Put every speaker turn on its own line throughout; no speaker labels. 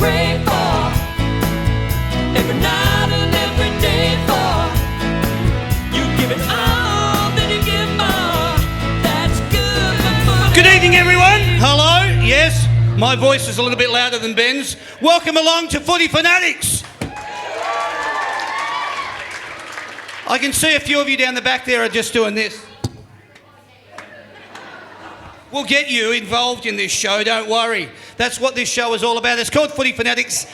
pray for, every night and every day for. You give it all, then you give more. That's good for footy.
Good evening, everyone. Hello. Yes, my voice is a little bit louder than Ben's. Welcome along to Footy Funatics. I can see a few of you down the back there are just doing this. We'll get you involved in this show, don't worry. That's what this show is all about. It's called Footy Funatics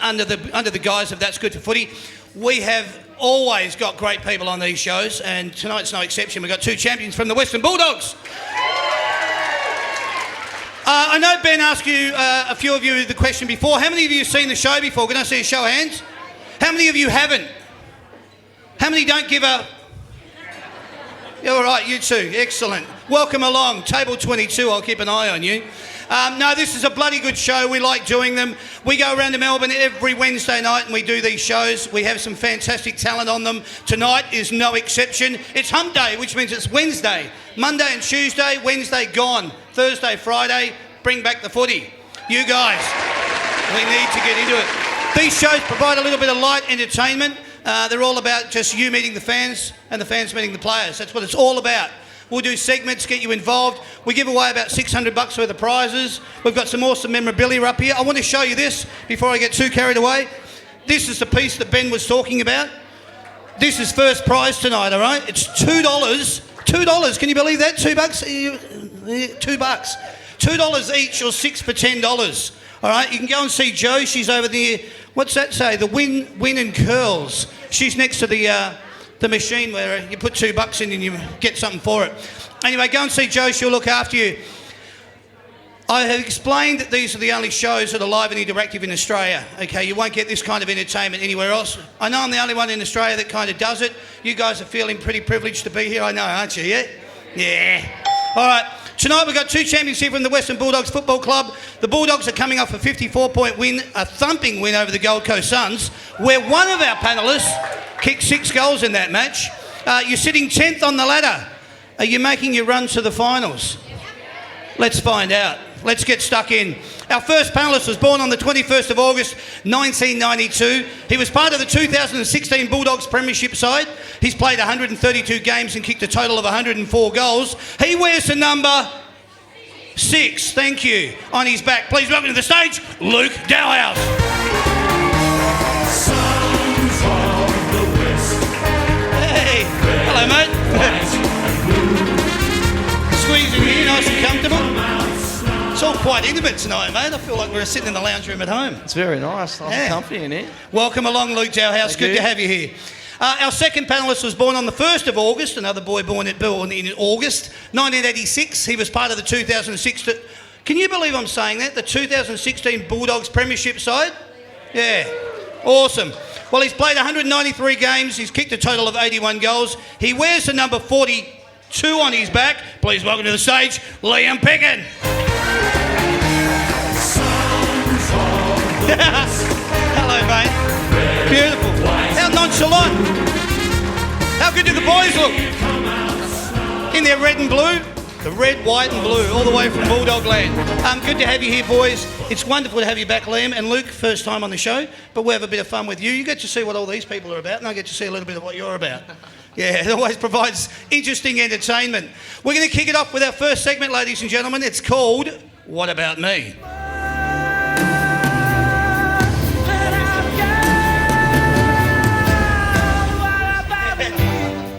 under the guise of That's Good for Footy. We have always got great people on these shows, and tonight's no exception. We've got two champions from the Western Bulldogs. I know Ben asked you, a few of you, the question before. How many of you have seen the show before? Can I see a show of hands? How many of you haven't? How many don't give up? Yeah, all right, you two. Excellent. Welcome along. Table 22, I'll keep an eye on you. No, this is a bloody good show. We like doing them. We go around to Melbourne every Wednesday night and we do these shows. We have some fantastic talent on them. Tonight is no exception. It's hump day, which means it's Wednesday. Monday and Tuesday, Wednesday gone. Thursday, Friday, bring back the footy. You guys, we need to get into it. These shows provide a little bit of light entertainment. They're all about just you meeting the fans and the fans meeting the players. That's what it's all about. We'll do segments, get you involved. We give away about $600 worth of prizes. We've got some awesome memorabilia up here. I want to show you this before I get too carried away. This is the piece that Ben was talking about. This is first prize tonight, all right? It's $2. $2, can you believe that? $2? $2. $2 each or 6 for $10. All right, you can go and see Jo. She's over there. What's that say? The Win and Curls. She's next to the machine where you put $2 in and you get something for it. Anyway, go and see Jo. She'll look after you. I have explained that these are the only shows that are live and interactive in Australia. Okay, you won't get this kind of entertainment anywhere else. I know I'm the only one in Australia that kind of does it. You guys are feeling pretty privileged to be here, I know, aren't you? Yeah? Yeah. All right. Tonight we've got two champions here from the Western Bulldogs Football Club. The Bulldogs are coming off a 54-point win, a thumping win over the Gold Coast Suns, where one of our panellists kicked 6 goals in that match. You're sitting 10th on the ladder. Are you making your run to the finals? Let's find out. Let's get stuck in. Our first panellist was born on the 21st of August, 1992. He was part of the 2016 Bulldogs Premiership side. He's played 132 games and kicked a total of 104 goals. He wears the number 6, thank you, on his back. Please welcome to the stage, Luke Dowhouse.
Sons of the West.
Hey, hello mate. Squeezing in, nice and comfortable. It's all quite intimate tonight, mate. I feel like we're sitting in the lounge room at home.
It's very nice. I'm comfy in here.
Welcome along, Luke Dowhouse. Good to have you here. Our second panellist was born on the 1st of August, another boy born in August, 1986. He was part of the 2006... Can you believe I'm saying that? The 2016 Bulldogs Premiership side? Yeah. Awesome. Well, he's played 193 games. He's kicked a total of 81 goals. He wears the number 42 on his back. Please welcome to the stage, Liam Peckin. Hello, mate. Beautiful. How nonchalant. How good do the boys look? In their red and blue. The red, white and blue, all the way from Bulldog land. Good to have you here, boys. It's wonderful to have you back, Liam. And Luke, first time on the show, but we'll have a bit of fun with you. You get to see what all these people are about, and I get to see a little bit of what you're about. Yeah, it always provides interesting entertainment. We're going to kick it off with our first segment, ladies and gentlemen. It's called What About Me?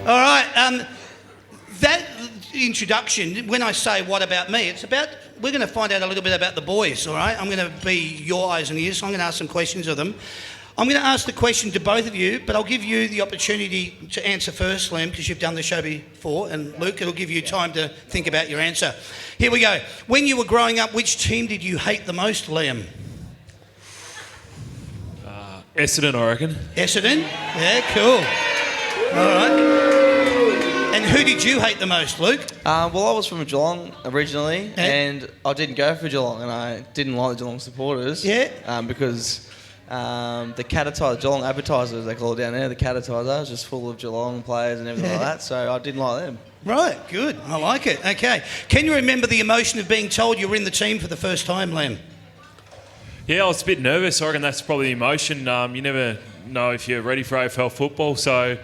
All right, that introduction, when I say what about me, it's about, we're going to find out a little bit about the boys, all right? I'm going to be your eyes and ears, so I'm going to ask some questions of them. I'm going to ask the question to both of you, but I'll give you the opportunity to answer first, Liam, because you've done the show before, and Luke, it'll give you time to think about your answer. Here we go. When you were growing up, which team did you hate the most, Liam?
Essendon, I reckon.
Essendon? Yeah, cool. All right. And who did you hate the most, Luke?
Well, I was from Geelong originally, and I didn't go for Geelong, and I didn't like the Geelong supporters.
Yeah.
Because the Catatizer, Geelong advertisers, they call it down there, the Catatizer was just full of Geelong players and everything like that, so I didn't like them.
Right, good. I like it. Okay. Can you remember the emotion of being told you were in the team for the first time, Liam?
Yeah, I was a bit nervous. I reckon that's probably the emotion. You never know if you're ready for AFL football. So,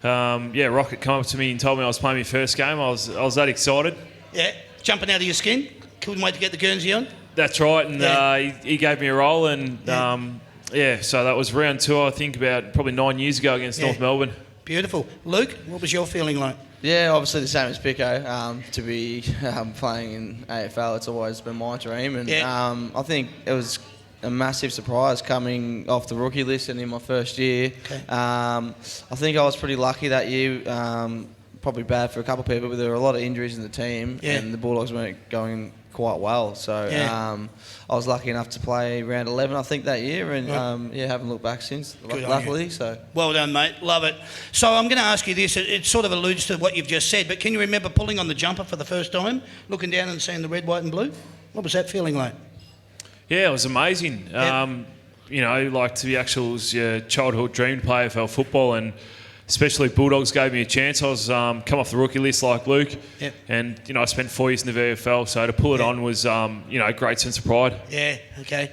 Rocket came up to me and told me I was playing my first game. I was that excited.
Yeah, jumping out of your skin. Couldn't wait to get the Guernsey on.
That's right, and he gave me a role, and so that was round 2, I think, about probably 9 years ago against North Melbourne.
Beautiful. Luke, what was your feeling like?
Yeah, obviously the same as Pico. To be playing in AFL, it's always been my dream, and I think it was a massive surprise coming off the rookie list and in my first year.
Okay.
I think I was pretty lucky that year. Probably bad for a couple of people, but there were a lot of injuries in the team, and the Bulldogs weren't going quite well. So I was lucky enough to play round 11, I think, that year, and haven't looked back since, luckily. So
well done, mate. Love it. So I'm going to ask you this. It sort of alludes to what you've just said, but can you remember pulling on the jumper for the first time, looking down and seeing the red, white and blue? What was that feeling like?
Yeah, it was amazing. Like to be actual, it was your childhood dream to play AFL football, and especially Bulldogs gave me a chance. I was come off the rookie list like Luke, and I spent 4 years in the VFL, so to pull it on was a great sense of pride.
Yeah, okay.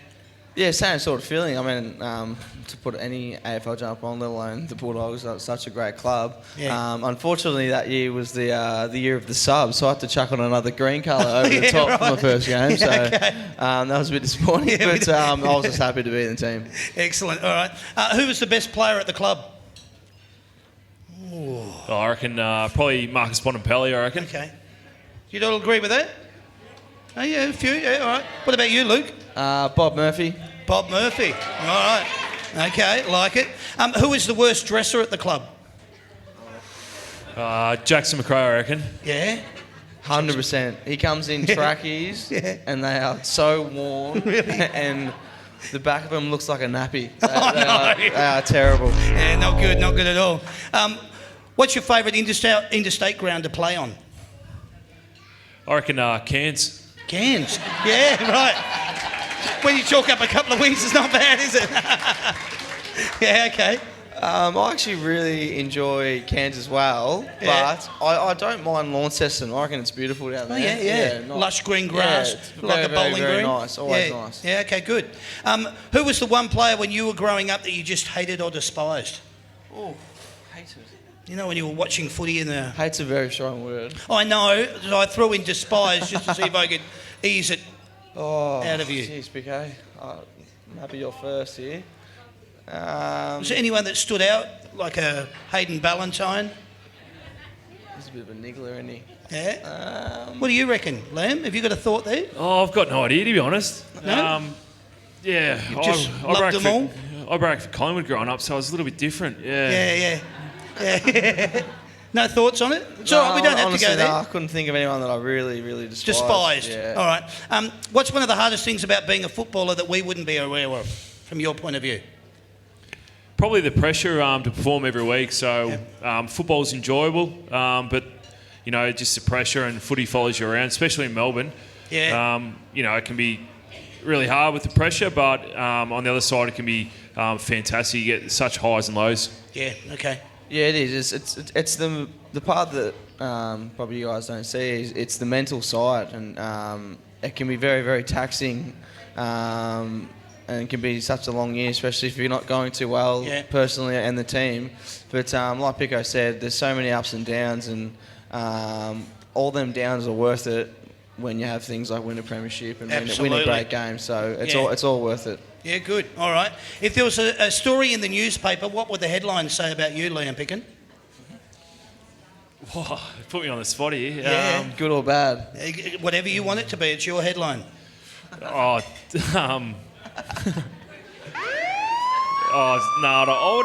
Yeah, same sort of feeling. I mean, to put any AFL jump on, let alone the Bulldogs, that's such a great club.
Yeah.
Unfortunately, that year was the year of the sub, so I had to chuck on another green colour over the top for my first game. So that was a bit disappointing, but I was just happy to be in the team.
Excellent. All right. Who was the best player at the club?
I reckon probably Marcus Bontempelli, I reckon.
Okay. You all agree with that? Oh, yeah, a few. Yeah, all right. What about you, Luke?
Bob Murphy.
Bob Murphy. All right. Okay, like it. Who is the worst dresser at the club?
Jackson McRae, I reckon.
Yeah.
100%. He comes in trackies, and they are so worn, and the back of them looks like a nappy. They are terrible.
Yeah, not good at all. What's your favourite interstate ground to play on?
I reckon Cairns.
Cairns. Yeah, right. When you chalk up a couple of wins, it's not bad, is it? Yeah, okay.
I actually really enjoy Cairns as well, but I don't mind Launceston. I reckon it's beautiful down there.
Yeah. Lush green grass, like a bowling
very
green.
Nice, always nice.
Yeah, okay, good. Who was the one player when you were growing up that you just hated or despised?
Oh, hated.
You know, when you were watching footy in the...
Hate's a very strong word.
I know. I threw in despise just to see if I could ease it out of you.
Jeez, BK. I'm happy you're first here.
Was there anyone that stood out, like a Hayden Ballantyne?
He's a bit of a niggler, isn't he?
Yeah. What do you reckon, Lamb? Have you got a thought there?
Oh, I've got no idea, to be honest.
No?
Yeah.
Just loved them all?
I broke for Collingwood growing up, so I was a little bit different. Yeah. No
thoughts on it? It's all right, we don't have
honestly,
to go there.
I couldn't think of anyone that I really, really despised.
Despised.
Yeah.
All right. What's one of the hardest things about being a footballer that we wouldn't be aware of, from your point of view?
Probably the pressure to perform every week. So football's enjoyable, but just the pressure, and footy follows you around, especially in Melbourne.
Yeah.
It can be really hard with the pressure, but on the other side, it can be fantastic. You get such highs and lows.
Yeah. Okay.
Yeah, it is. It's the part that probably you guys don't see is it's the mental side, and it can be very, very taxing. And it can be such a long year, especially if you're not going too well personally and the team. But like Pico said, there's so many ups and downs, and all them downs are worth it when you have things like win a premiership and win a great game. So it's all worth it.
Yeah, good. All right. If there was a story in the newspaper, what would the headlines say about you, Liam Picken?
Whoa, put me on the spot here.
Yeah.
Good or bad?
Whatever you want it to be, it's your headline.
I wouldn't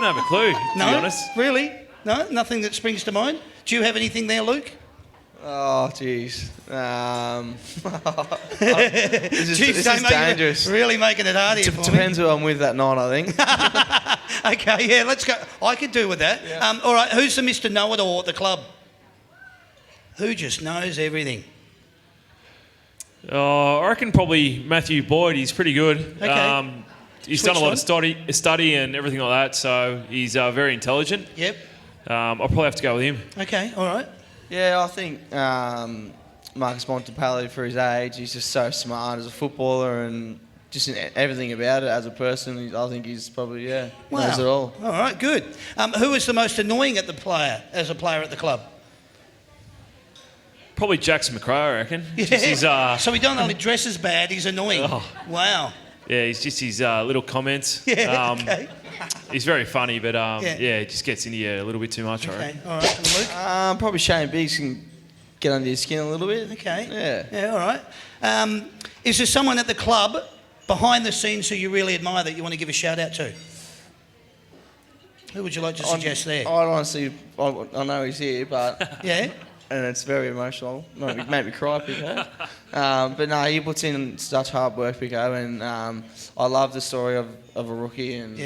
have a clue, to be honest.
Really? No? Nothing that springs to mind? Do you have anything there, Luke?
Oh, jeez. This is dangerous.
Really making it hard here for me.
Depends who I'm with that night, I think.
Okay, yeah, let's go. I could do with that.
Yeah.
All right, who's the Mr. Know-It-All at the club? Who just knows everything?
I reckon probably Matthew Boyd. He's pretty good.
Okay.
He's done a lot of study and everything like that, so he's very intelligent.
Yep.
I'll probably have to go with him.
Okay, all right.
Yeah, I think Marcus Bontempelli, for his age, he's just so smart as a footballer, and just in everything about it as a person. I think he's probably knows it all.
All right, good. Who is the most annoying as a player at the club?
Probably Jackson McRae, I reckon.
Yeah.
Just his,
So he don't only dresses bad, he's annoying.
Oh.
Wow.
yeah, he's just his little comments.
Yeah, okay.
He's very funny, but it just gets into you a little bit too much, I
Okay,
reckon.
all right. And Luke?
Probably Shane Biggs can get under your skin a little bit.
Okay.
Yeah.
Yeah, all right. Is there someone at the club behind the scenes who you really admire that you want to give a shout out to? Who would you like to suggest there?
I honestly, I know he's here, but
Yeah?
and it's very emotional. Made me cry, Pico. But no, he puts in such hard work, Pico, and I love the story of a rookie and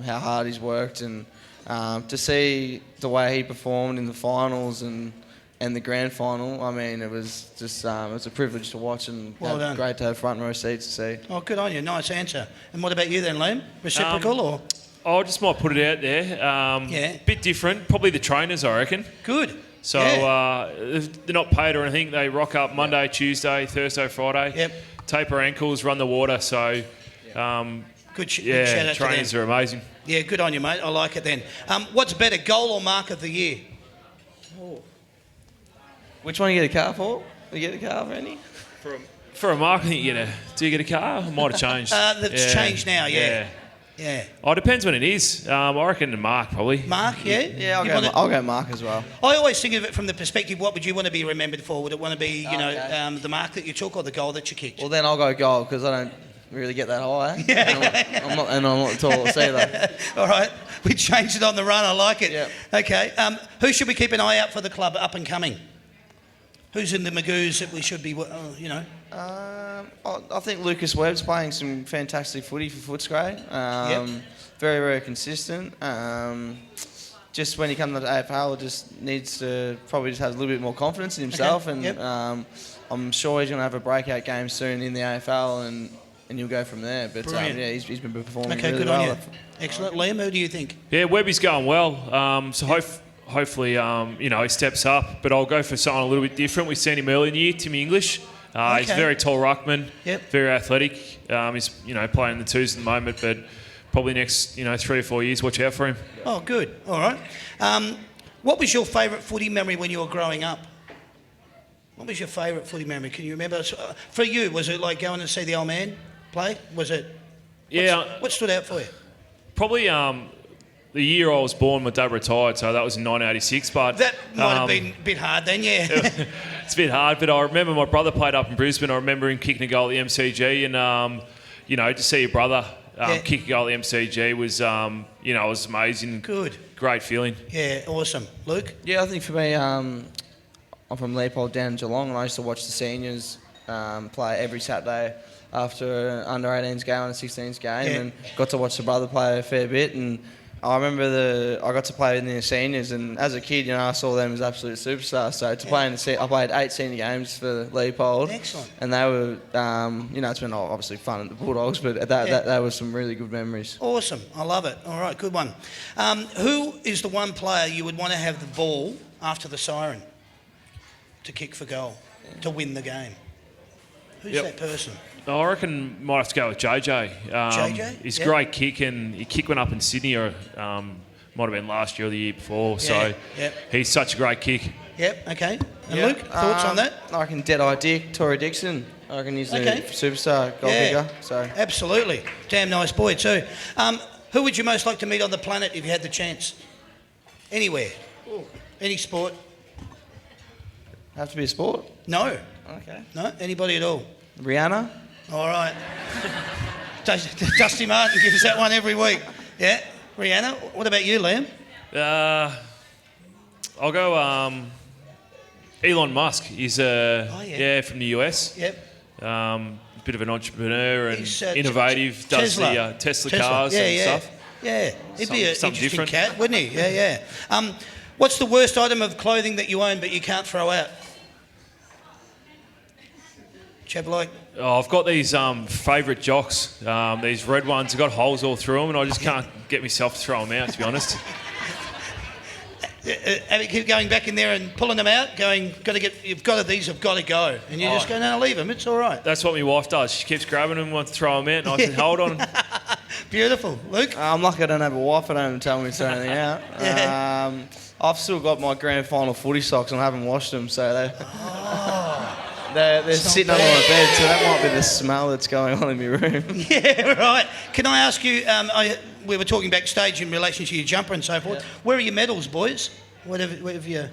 how hard he's worked, and to see the way he performed in the finals and the grand final. I mean, it was just it was a privilege to watch, and
Well done.
great to have front row seats to see.
Oh, good on you. Nice answer. And what about you then, Liam? Reciprocal or?
I just might put it out there. Bit different. Probably the trainers, I reckon.
Good.
So they're not paid or anything. They rock up Monday, Tuesday, Thursday, Friday.
Yep.
Taper ankles, run the water. So,
Good shout out
trainers
to them.
are amazing.
Yeah, good on you, mate. I like it then. What's better, goal or mark of the year?
Which one you get a car for? You get a car for any?
For a mark, I think do you get a car? It might have changed.
That's changed now, yeah.
Oh, it depends when it is. I reckon a mark, probably.
Mark, yeah?
Yeah,
You
I'll go Mark as well.
I always think of it from the perspective, what would you want to be remembered for? Would it want to be, the mark that you took or the goal that you kicked?
Well, then I'll go goal because I don't really get that high. I'm not the tallest either.
All right. We changed it on the run. I like it.
Yep.
Okay. Who should we keep an eye out for the club up and coming? Who's in the Magoos that we should be,
I think Lucas Webb's playing some fantastic footy for Footscray. Very, very consistent. Just when he comes to the AFL, just needs to probably just have a little bit more confidence in himself.
Okay.
And I'm sure he's going to have a breakout game soon in the AFL, and you'll go from there. But he's been performing really
good
well.
on you. Excellent. Liam, who do you think?
Yeah, Webby's going well. Hopefully, he steps up. But I'll go for someone a little bit different. We've seen him early in the year, Timmy English. He's a very tall ruckman, very athletic. He's playing the twos at the moment, but probably next 3 or 4 years, watch out for him.
Oh, good. All right. What was your favourite footy memory when you were growing up? What was your favourite footy memory? Can you remember? For you, was it like going to see the old man play? Was it? What stood out for you?
Probably the year I was born, my dad retired, so that was in 1986. But
that might have been a bit hard then, yeah.
It's a bit hard, but I remember my brother played up in Brisbane. I remember him kicking a goal at the MCG, and to see your brother kick a goal at the MCG was, it was amazing.
Good.
Great feeling.
Yeah, awesome. Luke?
Yeah, I think for me, I'm from Leopold down in Geelong, and I used to watch the seniors play every Saturday after an under-18s game and a 16s game, and got to watch the brother play a fair bit. And I remember I got to play in the seniors, and as a kid, I saw them as absolute superstars. So to play in I played 8 senior games for Leopold.
Excellent.
And they were, it's been obviously fun at the Bulldogs, but that was some really good memories.
Awesome. I love it. All right, good one. Who is the one player you would want to have the ball after the siren to kick for goal, to win the game? Who's that person?
I reckon might have to go with JJ.
JJ?
He's a great kick, and he kicked one up in Sydney, or might have been last year or the year before. So he's such a great kick.
Yep, okay. And Luke, thoughts on that?
I reckon Deadeye Dick, Tory Dixon. I reckon he's a superstar goal kicker. So.
Absolutely. Damn nice boy too. Who would you most like to meet on the planet if you had the chance? Anywhere. Ooh. Any sport?
Have to be a sport?
No.
Okay.
No? Anybody at all?
Rihanna?
All right. Dusty Martin gives that one every week. Yeah. Rihanna. What about you, Liam?
I'll go Elon Musk. He's from the US.
Yep.
Bit of an entrepreneur and
He's,
innovative. Does the Tesla cars and stuff.
Yeah. He'd be an interesting
different
cat, wouldn't he? Yeah. What's the worst item of clothing that you own but you can't throw out?
I've got these favourite jocks, these red ones. I've got holes all through them, and I just can't get myself to throw them out, to be honest.
keep going back in there and pulling them out, going, these have got to go. And you just go, no, leave them, it's all right.
That's what my wife does. She keeps grabbing them, wants to throw them out, and I can hold on.
Beautiful. Luke?
I'm lucky I don't have a wife. I don't even tell me to throw anything out.
Yeah.
I've still got my grand final footy socks and I haven't washed them, so they're sitting under my bed, so that might be the smell that's going on in my room.
Yeah, right. Can I ask you, we were talking backstage in relation to your jumper and so forth. Yeah. Where are your medals, boys? Whatever you...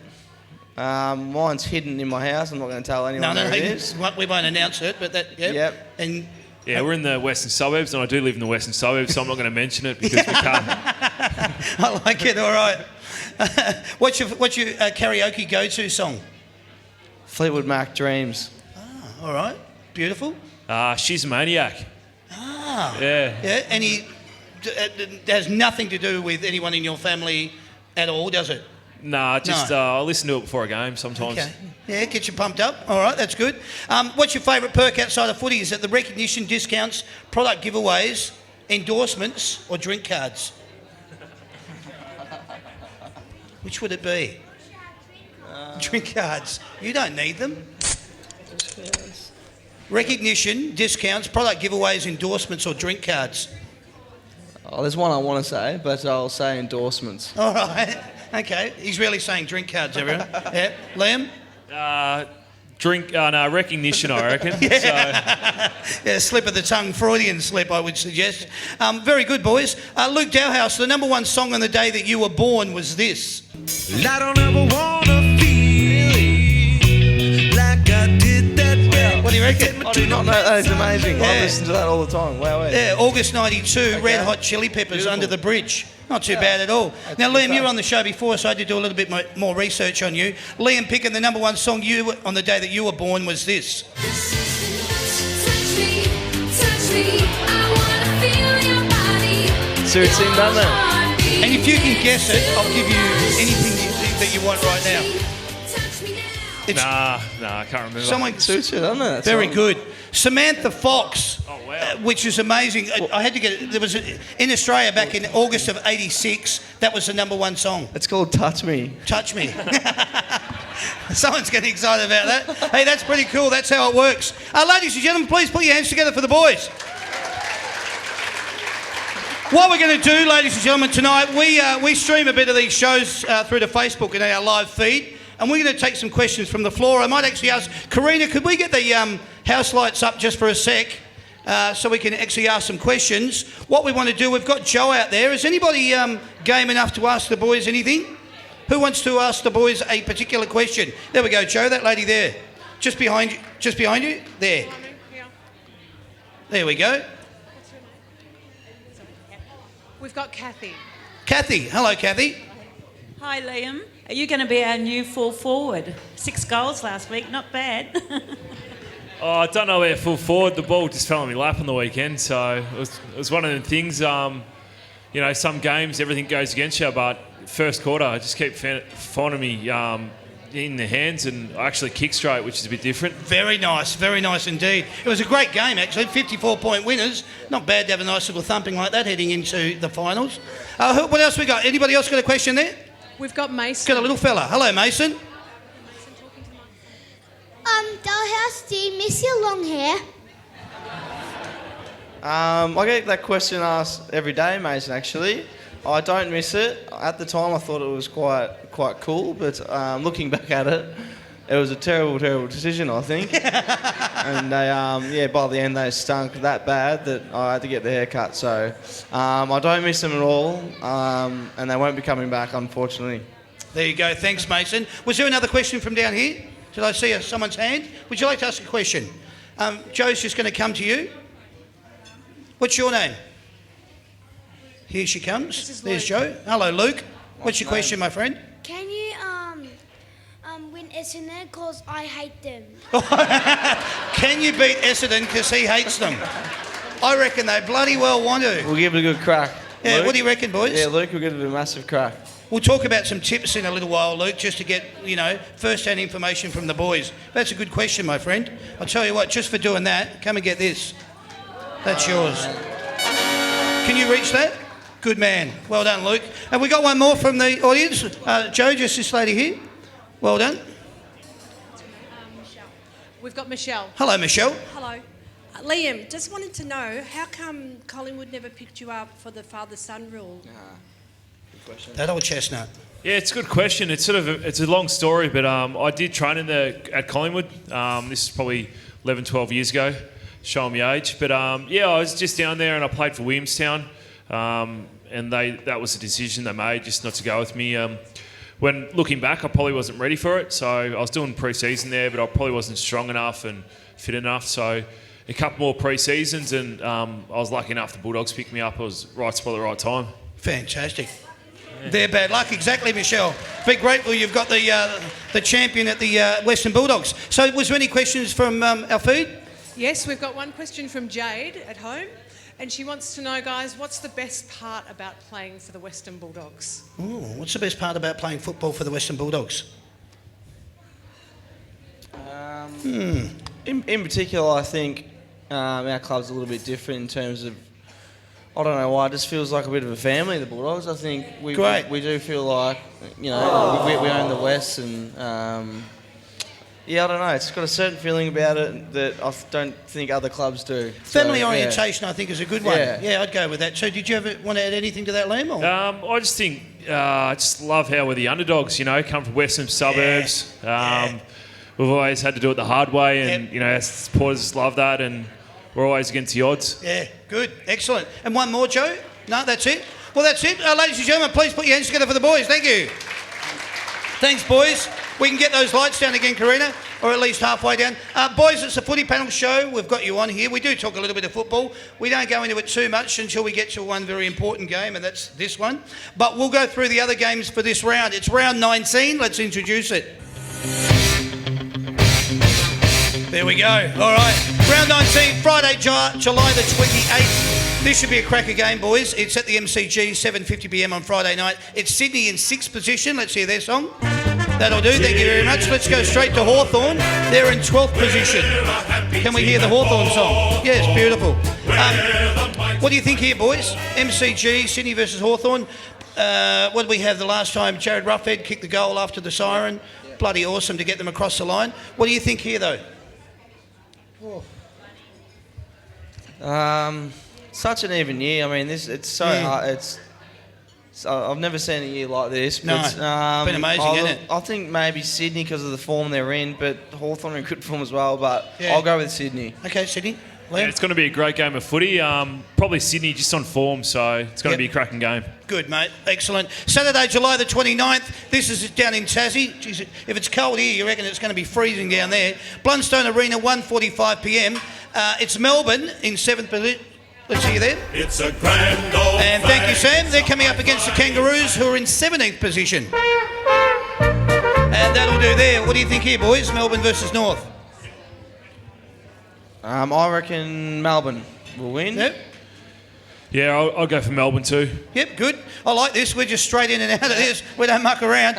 Mine's hidden in my house. I'm not going to tell anyone where it is.
We won't announce it, but that... Yep. And...
Yeah, we're in the western suburbs, and I do live in the western suburbs, so I'm not going to mention it because we can't.
I like it, all right. What's your karaoke go-to song?
Fleetwood Mac, Dreams.
Ah, all right. Beautiful.
She's a Maniac.
Ah.
Yeah.
Yeah, and it has nothing to do with anyone in your family at all, does it?
Nah, just I listen to it before a game sometimes.
Okay. Yeah, get you pumped up. All right, that's good. What's your favourite perk outside of footy? Is it the recognition, discounts, product giveaways, endorsements, or drink cards? Which would it be? Drink cards. You don't need them. Recognition, discounts, product giveaways, endorsements, or drink cards?
Oh, there's one I want to say, but I'll say endorsements.
All right. Okay. He's really saying drink cards, everyone. Yeah. Liam?
Recognition, I reckon.
Yeah. Yeah, slip of the tongue, Freudian slip, I would suggest. Very good, boys. Luke Dowhouse, the number one song on the day that you were born was this.
I don't ever wanna feel like I did that way.
What do you reckon?
I do not know. That is amazing.
Yeah.
I listen to that all the time. Wow.
Yeah, August 92, Red Hot Chili Peppers, Under the Bridge. Not too bad at all. Now, Liam, you were on the show before, so I had to do a little bit more research on you. Liam Picken, the number one song on the day that you were born was this.
Touch me, I wanna feel your body.
So it's in done that.
And if you can guess it, I'll give you anything that you want right now.
Nah, I can't remember.
Someone
suits it, doesn't it?
Very good. Samantha Fox.
Oh, wow.
Which is amazing. I had to get it. There was in Australia back in August of '86. That was the number one song.
It's called Touch Me.
Touch Me. Someone's getting excited about that. Hey, that's pretty cool. That's how it works. Ladies and gentlemen, please put your hands together for the boys. What we're going to do, ladies and gentlemen, tonight, we stream a bit of these shows through to Facebook and our live feed, and we're going to take some questions from the floor. I might actually ask, Karina, could we get the house lights up just for a sec so we can actually ask some questions? What we want to do, we've got Joe out there. Is anybody game enough to ask the boys anything? Who wants to ask the boys a particular question? There we go, Joe, that lady there. Just behind you. There. There we go.
We've got Kathy.
Kathy. Hello, Kathy.
Hi, Liam. Are you going to be our new full forward? 6 goals last week, not bad.
I don't know about full forward. The ball just fell on my lap on the weekend, so it was one of the things. Some games everything goes against you, but first quarter I just keep finding me in the hands and I actually kick straight, which is a bit different.
Very nice indeed. It was a great game actually, 54-point winners. Not bad to have a nice little thumping like that heading into the finals. What else we got? Anybody else got a question there?
We've got Mason.
Got a little fella. Hello, Mason.
Dollhouse, do you miss your long hair?
I get that question asked every day, Mason, actually. I don't miss it. At the time, I thought it was quite cool, but looking back at it, it was a terrible decision, I think. And they, by the end, they stunk that bad that I had to get the haircut. So I don't miss them at all, and they won't be coming back, unfortunately.
There you go. Thanks, Mason. Was there another question from down here? Did I see someone's hand? Would you like to ask a question? Joe's just going to come to you. What's your name? Here she comes. There's Joe. Hello, Luke. What's your question, my friend?
Can you win Essendon because I hate them?
Can you beat Essendon because he hates them? I reckon they bloody well want to.
We'll give it a good crack.
Yeah,
Luke?
what do you reckon, boys?
Yeah, Luke, we'll give it a massive crack.
We'll talk about some tips in a little while, Luke, just to get, first-hand information from the boys. That's a good question, my friend. I'll tell you what, just for doing that, come and get this. That's yours. Can you reach that? Good man. Well done, Luke. Have we got one more from the audience? Joe, just this lady here. Well done.
We've got Michelle.
Hello, Michelle.
Hello. Liam, just wanted to know, how come Collingwood never picked you up for the father-son rule?
Good question.
That old chestnut.
Yeah, it's a good question. It's it's a long story, but I did train at Collingwood. This is probably 11, 12 years ago, showing my age. But yeah, I was just down there and I played for Williamstown, and that was a decision they made just not to go with me. When looking back, I probably wasn't ready for it. So I was doing pre-season there, but I probably wasn't strong enough and fit enough. So a couple more pre-seasons, and I was lucky enough the Bulldogs picked me up. I was right spot at the right time.
Fantastic. They're bad luck, exactly, Michelle. Be grateful you've got the champion at the Western Bulldogs. So was there any questions from our feed?
Yes, we've got one question from Jade at home. And she wants to know, guys, what's the best part about playing for the Western Bulldogs?
Ooh, what's the best part about playing football for the Western Bulldogs?
In particular, I think our club's a little bit different in terms of, I don't know why, it just feels like a bit of a family, the Bulldogs. I think we do feel like, we own the West, and yeah, I don't know. It's got a certain feeling about it that I don't think other clubs do.
Family orientation, I think, is a good one.
Yeah.
I'd go with that. So did you ever want to add anything to that, Liam? Or?
I just think, I just love how we're the underdogs, come from Western suburbs. We've always had to do it the hard way, and, our supporters love that, and we're always against the odds.
Yeah, good. Excellent. And one more, Joe? No, that's it? Well, that's it. Ladies and gentlemen, please put your hands together for the boys. Thank you. Thanks, boys. We can get those lights down again, Karina, or at least halfway down. Boys, it's a footy panel show. We've got you on here. We do talk a little bit of football. We don't go into it too much until we get to one very important game, and that's this one. But we'll go through the other games for this round. It's round 19. Let's introduce it. There we go. All right. Round 19, Friday, July the 28th. This should be a cracker game, boys. It's at the MCG, 7:50pm on Friday night. It's Sydney in 6th position. Let's hear their song. That'll do. Thank you very much. Let's go straight to Hawthorn. They're in 12th position. Can we hear the Hawthorn song? Yes, beautiful. What do you think here, boys? MCG, Sydney versus Hawthorn. What did we have the last time? Jared Ruffhead kicked the goal after the siren. Bloody awesome to get them across the line. What do you think here, though?
Such an even year. I mean, it's so hard. I've never seen a year like this.
No,
But,
it's been amazing, hasn't it?
I think maybe Sydney because of the form they're in, but Hawthorn are in good form as well. But I'll go with Sydney.
Okay, Sydney.
Yeah, it's going to be a great game of footy. Probably Sydney just on form, so it's going to be a cracking game.
Good, mate. Excellent. Saturday, July the 29th. This is down in Tassie. Jeez, if it's cold here, you reckon it's going to be freezing down there. Blundstone Arena, 1:45pm. It's Melbourne in 7th position. Let's see you there.
It's a grand old
And thank you, Sam. They're coming up against the Kangaroos, who are in 17th position. And that'll do there. What do you think here, boys? Melbourne versus North.
I reckon Melbourne will win.
Yep.
Yeah, I'll go for Melbourne too.
Yep, good. I like this. We're just straight in and out of this. We don't muck around.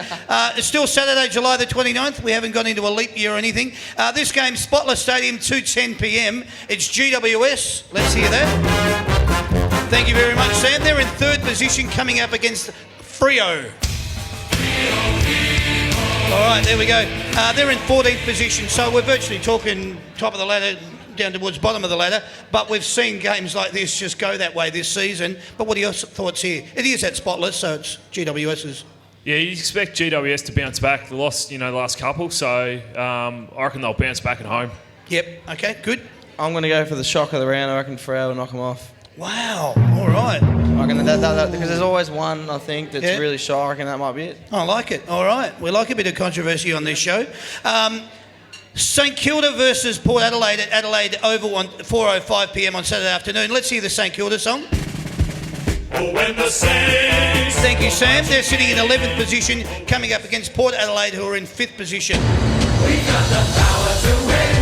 It's still Saturday, July the 29th. We haven't gone into a leap year or anything. This game, Spotless Stadium, 2:10pm. It's GWS. Let's hear that. Thank you very much, Sam. They're in 3rd position, coming up against Freo. All right, there we go. They're in 14th position, so we're virtually talking top of the ladder, down towards bottom of the ladder, but we've seen games like this just go that way this season. But what are your thoughts here? It is at Spotless, so it's GWS's.
Yeah, you expect GWS to bounce back. They lost, the last couple, so I reckon they'll bounce back at home.
Yep, okay, good.
I'm going to go for the shock of the round. I reckon Freo will knock them off.
Wow, all right.
I reckon that because there's always one, I think, that's really shy. I reckon that might be it.
I like it, all right. We like a bit of controversy on this show. St Kilda versus Port Adelaide at Adelaide Oval on 4:05pm on Saturday afternoon. Let's hear the St Kilda song.
when the Saints.
Thank you, Sam. They're sitting in 11th position, coming up against Port Adelaide, who are in 5th position.
We got the power to win.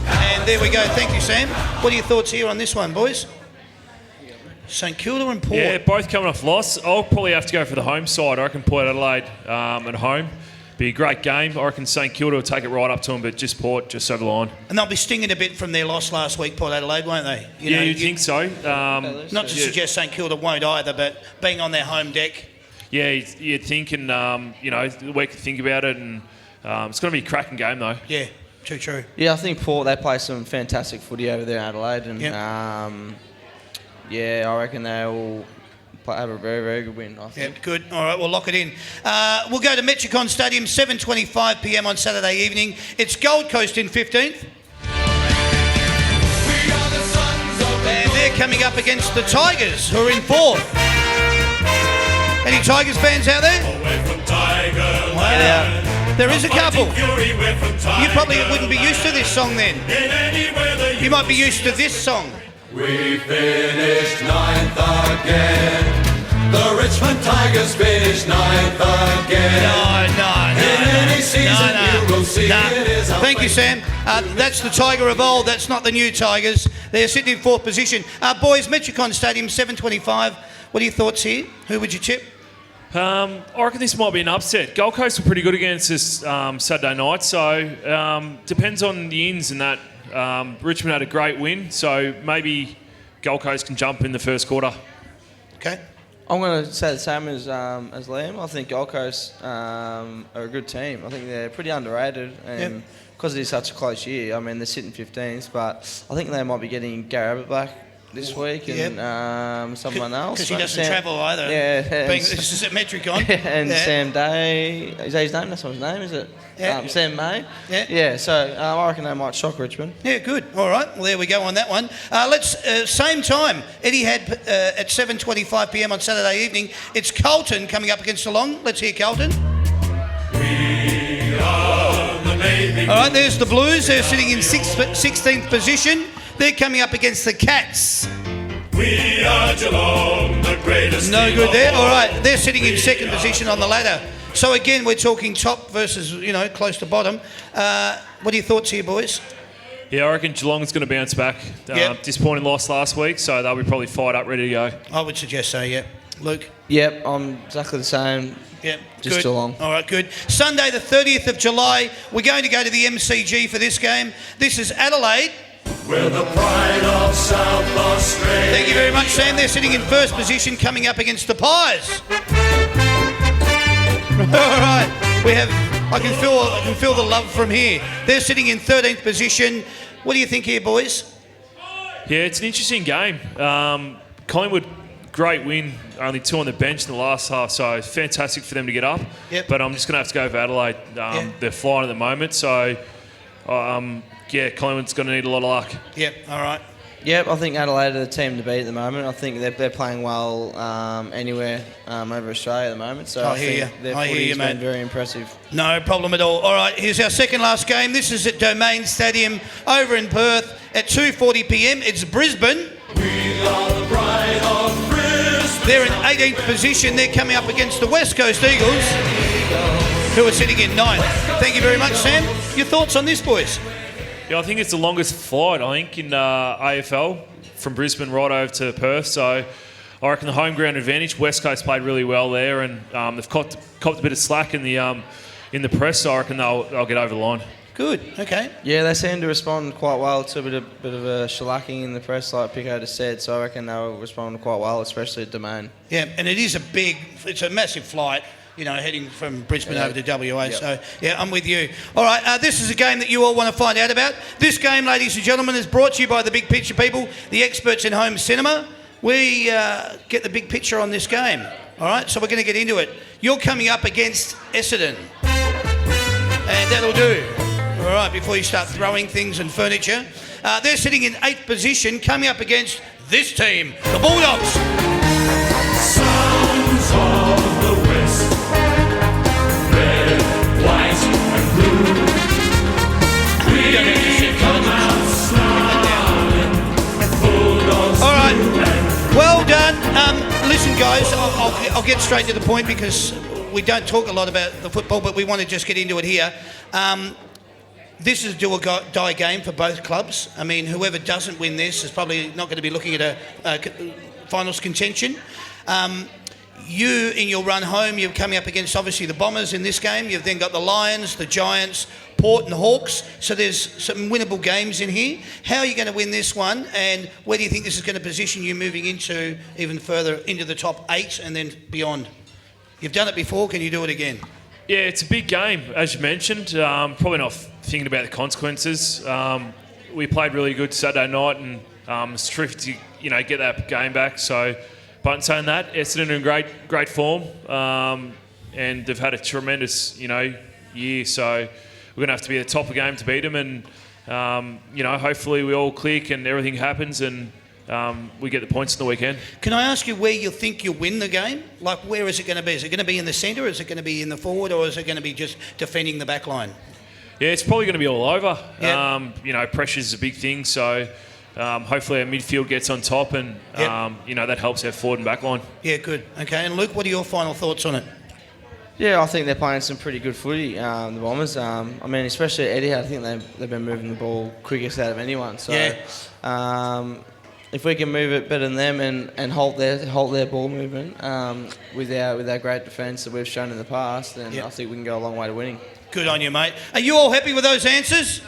And there we go. Thank you, Sam. What are your thoughts here on this one, boys? St Kilda and Port.
Yeah, both coming off loss. I'll probably have to go for the home side. I reckon Port Adelaide at home. be a great game. I reckon St Kilda will take it right up to them, but just Port, just over the line.
And they'll be stinging a bit from their loss last week, Port Adelaide, won't they?
You'd think so.
Not to suggest St Kilda won't either, but being on their home deck.
Yeah, you'd think, and the week to think about it, and it's going to be a cracking game though.
Yeah, too true.
Yeah, I think Port, they play some fantastic footy over there in Adelaide, and I reckon they will have a very, very good win, I think.
Yeah, good. All right, we'll lock it in. We'll go to Metricon Stadium, 7:25 p.m. on Saturday evening. It's Gold Coast in 15th. And they're coming up against the Tigers, who are in 4th. Any Tigers fans out there? Wow. There is a couple. You probably wouldn't be used to this song then. You might be used to this song.
We finished 9th again. The Richmond Tigers finished 9th again.
No.
In any season you will see it is our
Thank you, Sam. That's the Tiger of old. That's not the new Tigers. They're sitting in 4th position. Boys, Metricon Stadium, 7:25. What are your thoughts here? Who would you tip?
I reckon this might be an upset. Gold Coast were pretty good against us Saturday night, so depends on the ins and that. Richmond had a great win, so maybe Gold Coast can jump in the first quarter.
Okay.
I'm going to say the same as Liam. I think Gold Coast are a good team. I think they're pretty underrated, and because it is such a close year, I mean, they're sitting 15th, but I think they might be getting Gary Abbott back this week and someone else.
Because he doesn't travel either.
Yeah.
This is at Metricon.
And Sam Day, is that his name? That's not his name, is it?
Yeah.
Sam May.
Yeah.
So I reckon they might shock Richmond.
Yeah, good. All right. Well, there we go on that one. Same time, Eddie had at 7:25 p.m. on Saturday evening. It's Carlton coming up against Geelong. Let's hear Carlton.
We are the Navy.
All right, there's the Blues. They're sitting in 16th position. They're coming up against the Cats.
We are Geelong, the greatest.
No good there. All right, they're sitting in 2nd position on the ladder. So again, we're talking top versus, close to bottom. What are your thoughts here, boys?
Yeah, I reckon Geelong's going to bounce back. Disappointing loss last week, so they'll be probably fired up, ready to go.
I would suggest so, yeah. Luke?
Yep, I'm exactly the same.
Yep,
just
good.
Geelong.
All right, good. Sunday, the 30th of July, we're going to go to the MCG for this game. This is Adelaide.
We're the pride of South Australia.
Thank you very much, Sam. They're sitting in 1st position, coming up against the Pies. All right, I can feel the love from here. They're sitting in 13th position. What do you think here, boys?
Yeah, it's an interesting game. Collingwood, great win. Only 2 on the bench in the last half, so fantastic for them to get up.
Yep.
But I'm just going to have to go for Adelaide. They're flying at the moment, so Collingwood's going to need a lot of luck.
Yep. All right.
Yep, I think Adelaide are the team to beat at the moment. I think they're playing well anywhere over Australia at the moment. So I think their footy's been very impressive.
No problem at all. All right, here's our second last game. This is at Domain Stadium over in Perth at 2:40 p.m. It's Brisbane.
We are the pride of Brisbane.
They're in 18th position. They're coming up against the West Coast Eagles, who are sitting in 9th. Thank you very much, Sam. Your thoughts on this, boys?
Yeah, I think it's the longest flight, in AFL from Brisbane right over to Perth. So I reckon the home ground advantage. West Coast played really well there, and they've copped a bit of slack in the press. So I reckon they'll get over the line.
Good. Okay.
Yeah, they seem to respond quite well to a bit of a shellacking in the press, like Pico just said. So I reckon they'll respond quite well, especially at Domain.
Yeah, and it's a massive flight. Heading from Brisbane over to WA. Yep. So, yeah, I'm with you. All right, this is a game that you all want to find out about. This game, ladies and gentlemen, is brought to you by the Big Picture people, the experts in home cinema. We get the big picture on this game. All right, so we're going to get into it. You're coming up against Essendon. And that'll do. All right, before you start throwing things and furniture. They're sitting in 8th position, coming up against this team, the Bulldogs.
Sons of the West. Red, white and blue. We come out smiling. Bulldogs.
All right. Well done. Listen, guys, I'll get straight to the point because we don't talk a lot about the football, but we want to just get into it here. This is a do or die game for both clubs. I mean, whoever doesn't win this is probably not going to be looking at a finals contention. you, in your run home, you're coming up against, obviously, the Bombers in this game. You've then got the Lions, the Giants, Port and Hawks. So there's some winnable games in here. How are you going to win this one? And where do you think this is going to position you moving into even further into the top 8 and then beyond? You've done it before. Can you do it again?
Yeah, it's a big game, as you mentioned. Probably not thinking about the consequences. We played really good Saturday night, and it's terrific to get that game back. So, but in saying that, Essendon are in great form, and they've had a tremendous year. So we're going to have to be at the top of the game to beat them, and hopefully we all click and everything happens, and we get the points in the weekend.
Can I ask you where you think you'll win the game? Like, where is it going to be? Is it going to be in the centre? Is it going to be in the forward? Or is it going to be just defending the back line?
Yeah, it's probably going to be all over.
Yep.
Pressure's a big thing, so hopefully our midfield gets on top, and that helps our forward and back line.
Yeah, good. Okay, and Luke, what are your final thoughts on it?
Yeah, I think they're playing some pretty good footy, the Bombers. Especially Etihad, I think they've been moving the ball quickest out of anyone. So, if we can move it better than them and halt their ball movement with our great defence that we've shown in the past, then I think we can go a long way to winning.
Good on you, mate. Are you all happy with those answers?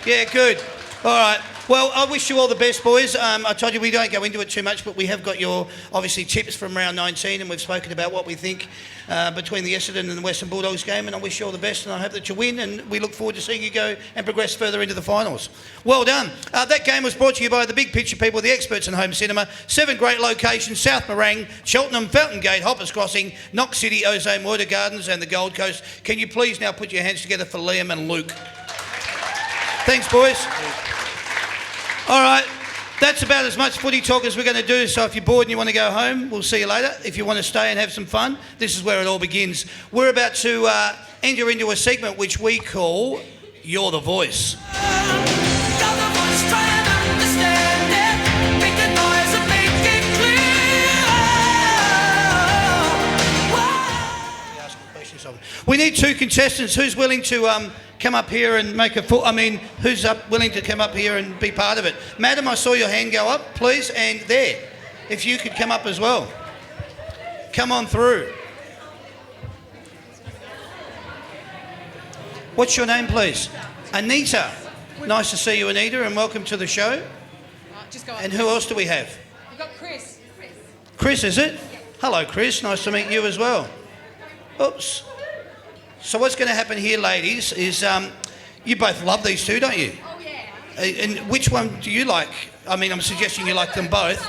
Yeah, good. All right. Well, I wish you all the best, boys. I told you we don't go into it too much, but we have got your, obviously, tips from round 19, and we've spoken about what we think between the Essendon and the Western Bulldogs game, and I wish you all the best, and I hope that you win, and we look forward to seeing you go and progress further into the finals. Well done. That game was brought to you by the Big Picture people, the experts in home cinema. 7 great locations: South Morang, Cheltenham, Fountain Gate, Hoppers Crossing, Knox City, Ozone, Moita Gardens, and the Gold Coast. Can you please now put your hands together for Liam and Luke? Thanks, boys. All right, that's about as much footy talk as we're going to do, so if you're bored and you want to go home, we'll see you later. If you want to stay and have some fun, this is where it all begins. We're about to enter into a segment which we call You're the Voice. We need 2 contestants. Who's willing to come up here and make a who's willing to come up here and be part of it? Madam, I saw your hand go up, please, and there. If you could come up as well. Come on through. What's your name, please? Anita. Nice to see you, Anita, and welcome to the show.
Just go
and who else do we have?
We've got Chris.
Chris, is it? Hello, Chris. Nice to meet you as well. Oops. So what's going to happen here, ladies, is you both love these two, don't you?
Oh, yeah.
And which one do you like? I'm suggesting you like them both.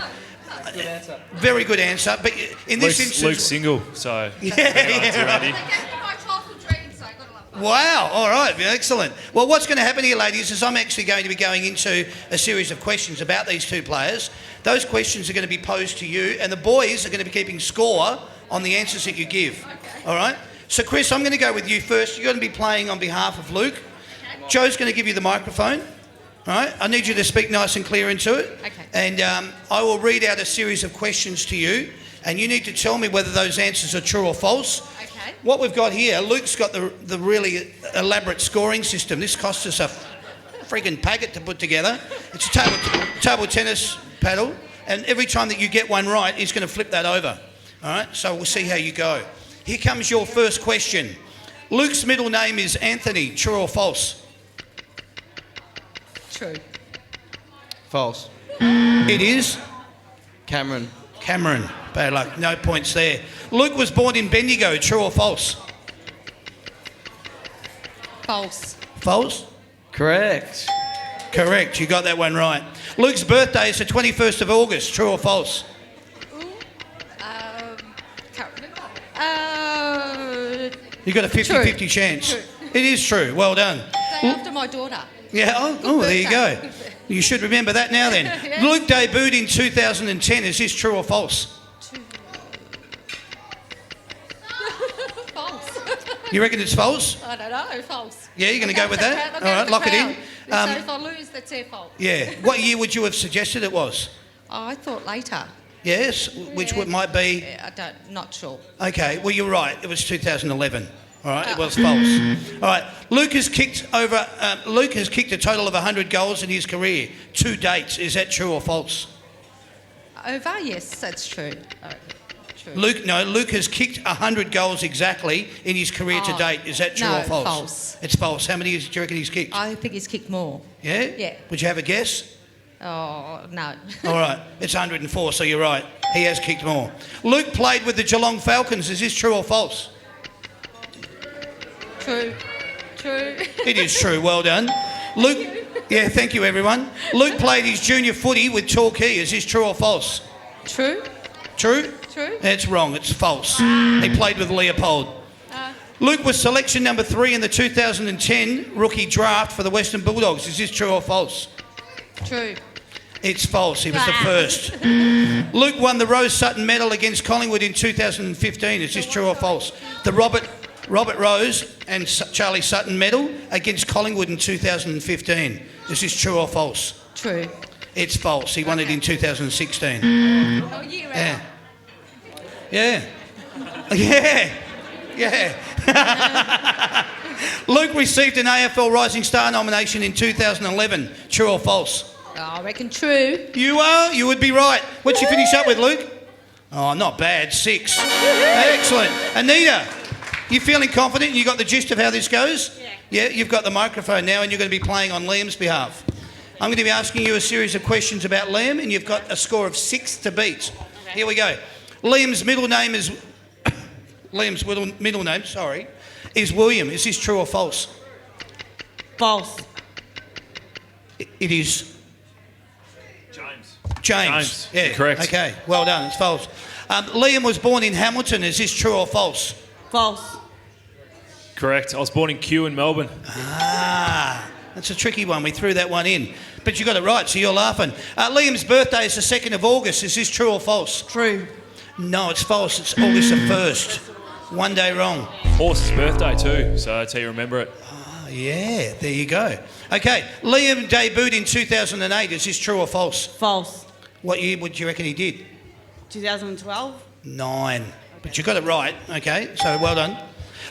Good answer.
Very good answer. But in this instance...
Luke's single, so...
Yeah, right.
My childhood dream, so I gotta love both.
Wow, all right, excellent. Well, what's going to happen here, ladies, is I'm actually going to be going into a series of questions about these two players. Those questions are going to be posed to you, and the boys are going to be keeping score on the answers that you give. Okay. All right? So, Chris, I'm going to go with you first. You're going to be playing on behalf of Luke. Okay. Joe's going to give you the microphone. All right? I need you to speak nice and clear into it.
Okay.
And I will read out a series of questions to you, and you need to tell me whether those answers are true or false.
Okay.
What we've got here, Luke's got the really elaborate scoring system. This cost us a friggin' packet to put together. It's a table tennis paddle, and every time that you get one right, he's going to flip that over. All right? So we'll see how you go. Here comes your first question. Luke's middle name is Anthony. True or false?
True.
False.
It is
Cameron.
Cameron. Bad luck. No points there. Luke was born in Bendigo. True or false?
False.
False?
Correct.
Correct. You got that one right. Luke's birthday is the 21st of August. True or false?
Can't remember.
You got a 50-50 chance.
True.
It is true. Well done.
Day after my daughter.
Yeah. Oh, there you go. You should remember that now then.
Yes.
Luke debuted in 2010. Is this true or false?
False.
You reckon it's false?
I don't know. False.
Yeah, you're going to go with that? All right, lock it in.
So if I lose, that's their fault.
Yeah. What year would you have suggested it was?
Oh, I thought later.
Yes, which might be...
Not sure.
Okay, well, you're right. It was 2011. All right, it was false. All right, Luke has kicked a total of 100 goals in his career to date. Is that true or false?
Over? Yes, that's true. Oh, true.
Luke has kicked 100 goals exactly in his career to date. Is that true or false?
False.
It's false. How many do you reckon he's kicked?
I think he's kicked more.
Yeah?
Yeah.
Would you have a guess?
Oh, no.
All right. It's 104, so you're right. He has kicked more. Luke played with the Geelong Falcons. Is this true or false?
True.
It is true. Well done. Luke, yeah, thank you, everyone. Luke played his junior footy with Torquay. Is this true or false?
True.
True?
True.
That's wrong. It's false. He played with Leopold. Luke was selection number 3 in the 2010 rookie draft for the Western Bulldogs. Is this true or false?
True.
It's false. He was the first. Luke won the Rose Sutton Medal against Collingwood in 2015. Is this true or false? The Robert Rose and Charlie Sutton Medal against Collingwood in 2015. Is this true or false?
True.
It's false. He won it in 2016.
Oh, you
Yeah. Yeah. Yeah. Yeah. Luke received an AFL Rising Star nomination in 2011. True or false?
I reckon true.
You are? You would be right. What'd you finish up with, Luke? Oh, not bad. 6. Excellent. Anita, you feeling confident? You got the gist of how this goes? Yeah. Yeah, you've got the microphone now and you're going to be playing on Liam's behalf. I'm going to be asking you a series of questions about Liam and you've got a score of 6 to beat. Okay. Here we go. Liam's middle name is is William. Is this true or false?
False.
It is. James. Yeah.
Correct.
Okay. Well done. It's false. Liam was born in Hamilton. Is this true or false?
False.
Correct. I was born in Kew in Melbourne.
That's a tricky one. We threw that one in. But you got it right, so you're laughing. Liam's birthday is the 2nd of August. Is this true or false?
True.
No, it's false. It's August the 1st. One day wrong.
Horse's birthday too, so that's how you remember it.
Yeah, there you go. Okay, Liam debuted in 2008. Is this true or false?
False.
What year would you reckon he did?
2012.
9. But you got it right. Okay, so well done.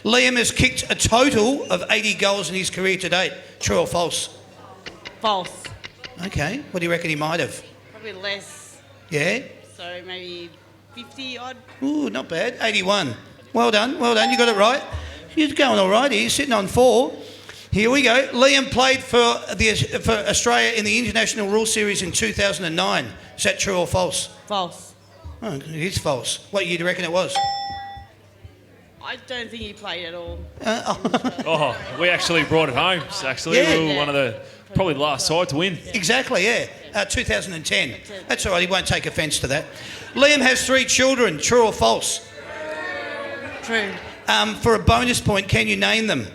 Liam has kicked a total of 80 goals in his career to date. True or false?
False.
Okay, what do you reckon he might have?
Probably less.
Yeah?
So maybe 50 odd.
Ooh, not bad. 81. Well done. You got it right. You're going all right here. You're sitting on 4. Here we go. Liam played for Australia in the International Rules Series in 2009. Is that true or false?
False.
Oh, it is false. What year do you reckon it was?
I don't think he played at all.
Oh, we actually brought it home. Actually,
Yeah.
we were one of the probably the last side to win.
Exactly, yeah. 2010. That's all right. He won't take offence to that. Liam has 3 children. True or false?
True.
For a bonus point, can you name them?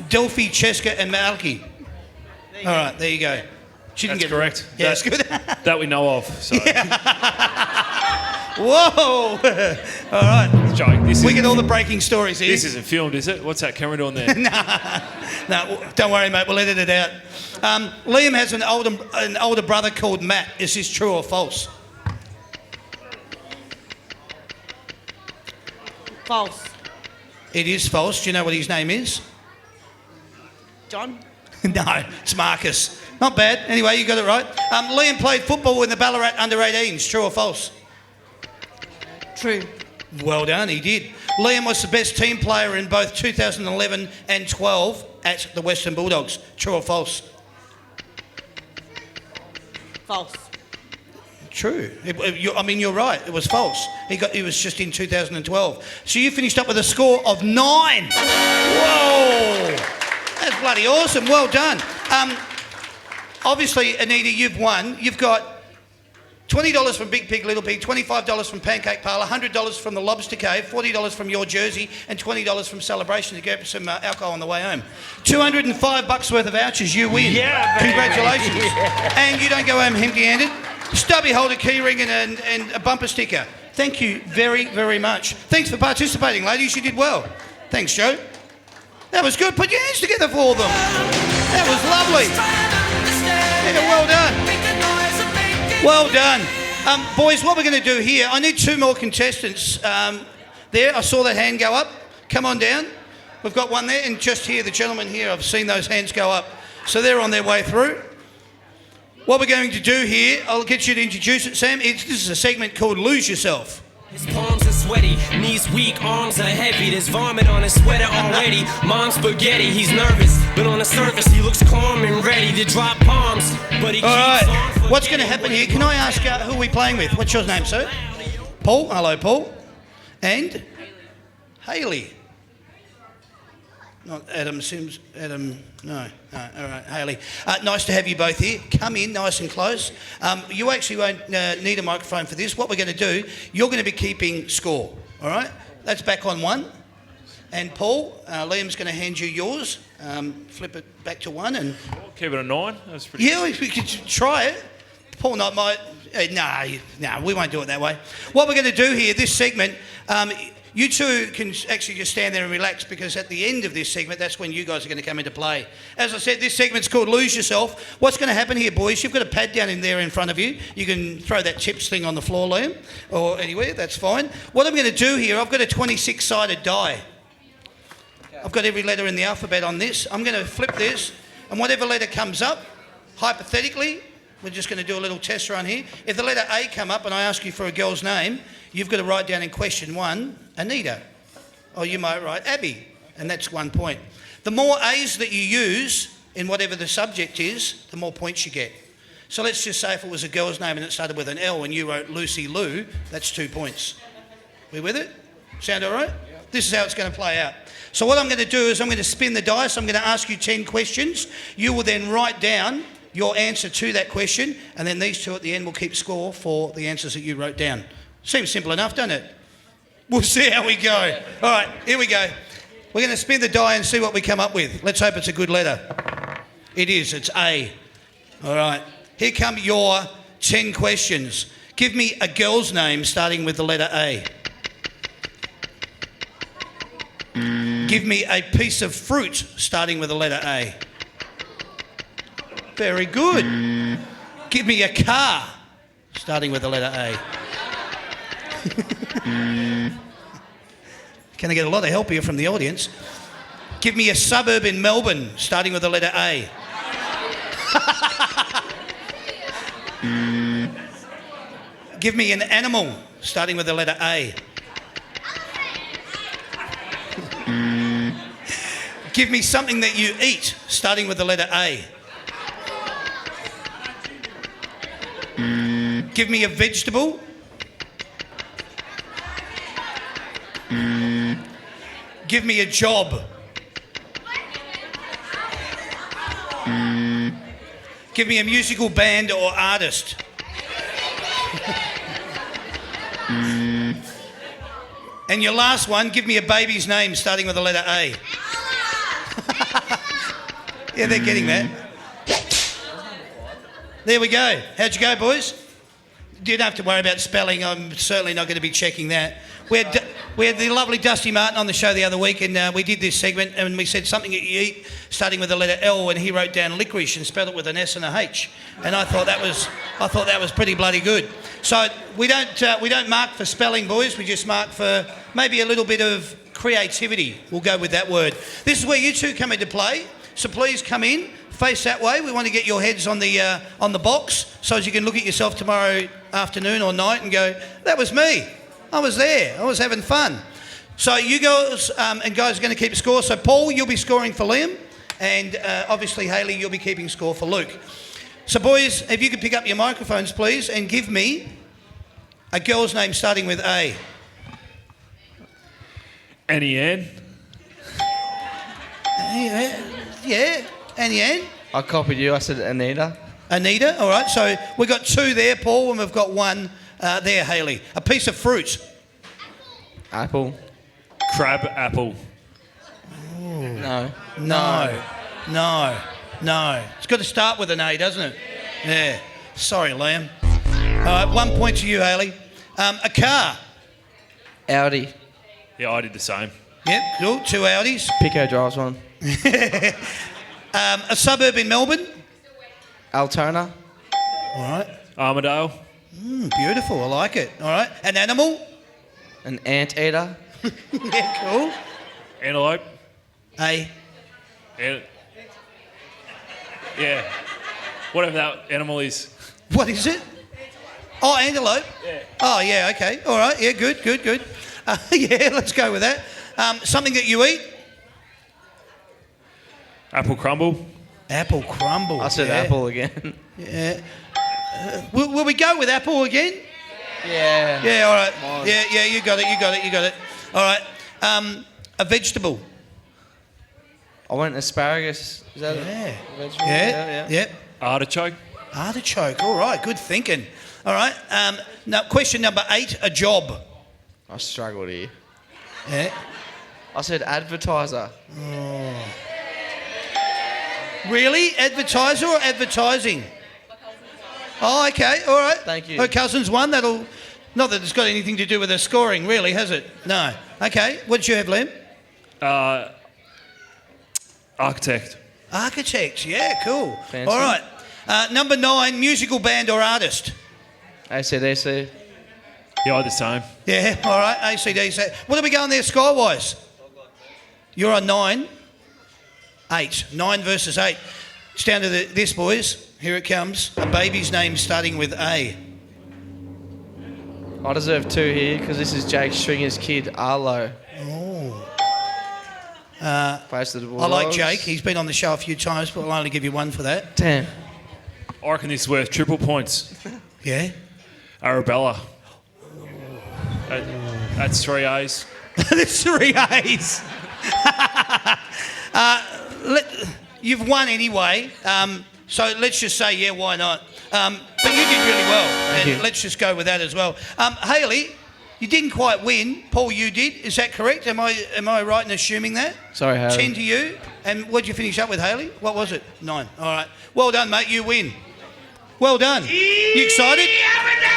Delphi, Cheska and Malky. All right, there you go. She didn't
That's
get
correct.
Yeah, that's good.
That we know of. So.
Whoa! All right.
Joke.
We get all the breaking stories here.
This isn't filmed, is it? What's that camera doing there?
No, don't worry, mate. We'll edit it out. Liam has an older brother called Matt. Is this true or false?
False.
It is false. Do you know what his name is?
John?
No, it's Marcus. Not bad. Anyway, you got it right. Liam played football in the Ballarat under-18s. True or false?
True.
Well done, he did. Liam was the best team player in both 2011 and 12 at the Western Bulldogs. True or false?
False.
True. You're right. It was false. He was just in 2012. So you finished up with a score of 9. Whoa! That's bloody awesome. Well done. Obviously, Anita, you've won. You've got $20 from Big Pig, Little Pig, $25 from Pancake Parlour, $100 from the Lobster Cave, $40 from Your Jersey, and $20 from Celebration to get some alcohol on the way home. $205 worth of vouchers. You win.
Yeah, baby.
Congratulations.
Yeah.
And you don't go home empty-handed. Stubby holder, keyring, and a bumper sticker. Thank you very, very much. Thanks for participating, ladies. You did well. Thanks, Joe. That was good. Put your hands together for them. That was lovely. Yeah, well done. Well done. Boys, what we're going to do here, I need 2 more contestants. There, I saw that hand go up. Come on down. We've got one there, and just here, the gentleman here, I've seen those hands go up. So they're on their way through. What we're going to do here, I'll get you to introduce it, Sam. This is a segment called Lose Yourself.
His palms are sweaty, knees weak, arms are heavy. There's vomit on his sweater already. Mom's spaghetti, he's nervous, but on the surface he looks calm and ready to drop bombs. But he keeps
All right,
on
what's going to happen here? Can I ask who are we playing with? What's your name, sir? Paul. Hello, Paul. And Hayley. Not Adam Sims. Adam. No. All right, Hayley. Nice to have you both here. Come in nice and close. You actually won't need a microphone for this. What we're going to do, you're going to be keeping score. All right? That's back on 1. And Paul, Liam's going to hand you yours. Flip it back to 1 and...
Keep it a 9. That's pretty.
Yeah, we could try it. Paul not might... No, we won't do it that way. What we're going to do here, this segment... you two can actually just stand there and relax, because at the end of this segment, that's when you guys are going to come into play. As I said, this segment's called Lose Yourself. What's going to happen here, boys? You've got a pad down in there in front of you. You can throw that chips thing on the floor, Liam, or anywhere, that's fine. What I'm going to do here, I've got a 26-sided die. I've got every letter in the alphabet on this. I'm going to flip this, and whatever letter comes up, hypothetically, we're just going to do a little test run here. If the letter A come up and I ask you for a girl's name, you've got to write down in question 1, Anita. Or you might write Abby, and that's 1 point. The more A's that you use in whatever the subject is, the more points you get. So let's just say if it was a girl's name and it started with an L and you wrote Lucy Lou, that's 2 points. We with it? Sound all right? Yeah. This is how it's going to play out. So what I'm going to do is I'm going to spin the dice. I'm going to ask you 10 questions. You will then write down your answer to that question, and then these two at the end will keep score for the answers that you wrote down. Seems simple enough, doesn't it? We'll see how we go. All right, here we go. We're going to spin the die and see what we come up with. Let's hope it's a good letter. It is. It's A. All right. Here come your 10 questions. Give me a girl's name starting with the letter A. Give me a piece of fruit starting with the letter A. Very good. Give me a car starting with the letter A. Can I get a lot of help here from the audience? Give me a suburb in Melbourne starting with the letter A. Give me an animal starting with the letter A. Give me something that you eat starting with the letter A. Give me a vegetable. Give me a job. Give me a musical band or artist. And your last one, give me a baby's name starting with the letter A. Yeah, they're getting that. There we go. How'd you go, boys? You don't have to worry about spelling. I'm certainly not going to be checking that. We had the lovely Dusty Martin on the show the other week, and we did this segment, and we said something that you eat starting with the letter L, and he wrote down licorice and spelled it with an S and a H, and I thought that was pretty bloody good. So we don't mark for spelling, boys. We just mark for maybe a little bit of creativity. We'll go with that word. This is where you two come into play. So please come in, face that way. We want to get your heads on the box, so as you can look at yourself tomorrow afternoon or night and go, that was me. I was there. I was having fun. So you girls and guys are going to keep score. So Paul, you'll be scoring for Liam, and obviously Hayley, you'll be keeping score for Luke. So boys, if you could pick up your microphones, please, and give me a girl's name starting with A.
Annie Ann.
Yeah, Annie Ann.
I copied you. I said Anita.
Anita, all right. So we've got 2 there, Paul, and we've got 1 there, Hayley. A piece of fruit.
Apple.
Crab apple.
No.
It's got to start with an A, doesn't it? Yeah. Sorry, Liam. All right, 1 point to you, Hayley. A car.
Audi.
Yeah, I did the same.
Yep, cool. 2 Audis.
Pico drives one.
A suburb in Melbourne.
Altona.
All right.
Armadale.
Beautiful. I like it. All right. An animal.
An anteater.
Yeah, cool.
Antelope.
A.
Yeah. Whatever that animal is.
What is it? Oh, antelope? Yeah. Oh, yeah, okay. All right, yeah, good. Yeah, let's go with that. Something that you eat?
Apple crumble.
Apple crumble.
I said apple again.
Yeah. Will we go with apple again?
Yeah.
Yeah, all right.
Mine.
Yeah, you got it. All right. A vegetable.
I went asparagus. Is that a vegetable?
Yeah.
Artichoke.
Artichoke. All right, good thinking. All right. Now, question number 8, a job.
I struggled here.
Yeah.
I said advertiser.
Really? Advertiser or advertising? Oh, okay. All right.
Thank you.
Her cousin's won. Not that it's got anything to do with her scoring, really, has it? No. Okay. What did you have, Liam?
Architect.
Architect. Yeah, cool.
Fancy.
All right. Number 9, musical band or artist.
AC/DC.
Yeah, the same.
Yeah, all right. AC/DC. What are we going there score-wise? You're on 9. 8. 9 versus 8. It's down to this, boys. Here it comes. A baby's name starting with A.
I deserve 2 here because this is Jake Stringer's kid, Arlo. Plays for the Bulldogs.
I like Jake. He's been on the show a few times, but I'll only give you 1 for that.
Damn.
I reckon this is worth triple points.
Yeah?
Arabella. That's 3 A's.
There's 3 A's. You've won anyway, so let's just say, yeah, why not? But you did really well,
Thank you.
Let's just go with that as well. Hayley, you didn't quite win. Paul, you did. Is that correct? Am I right in assuming that?
Sorry, Hayley.
10 to you. And what did you finish up with, Hayley? What was it? 9. All right. Well done, mate. You win. Well done. You excited?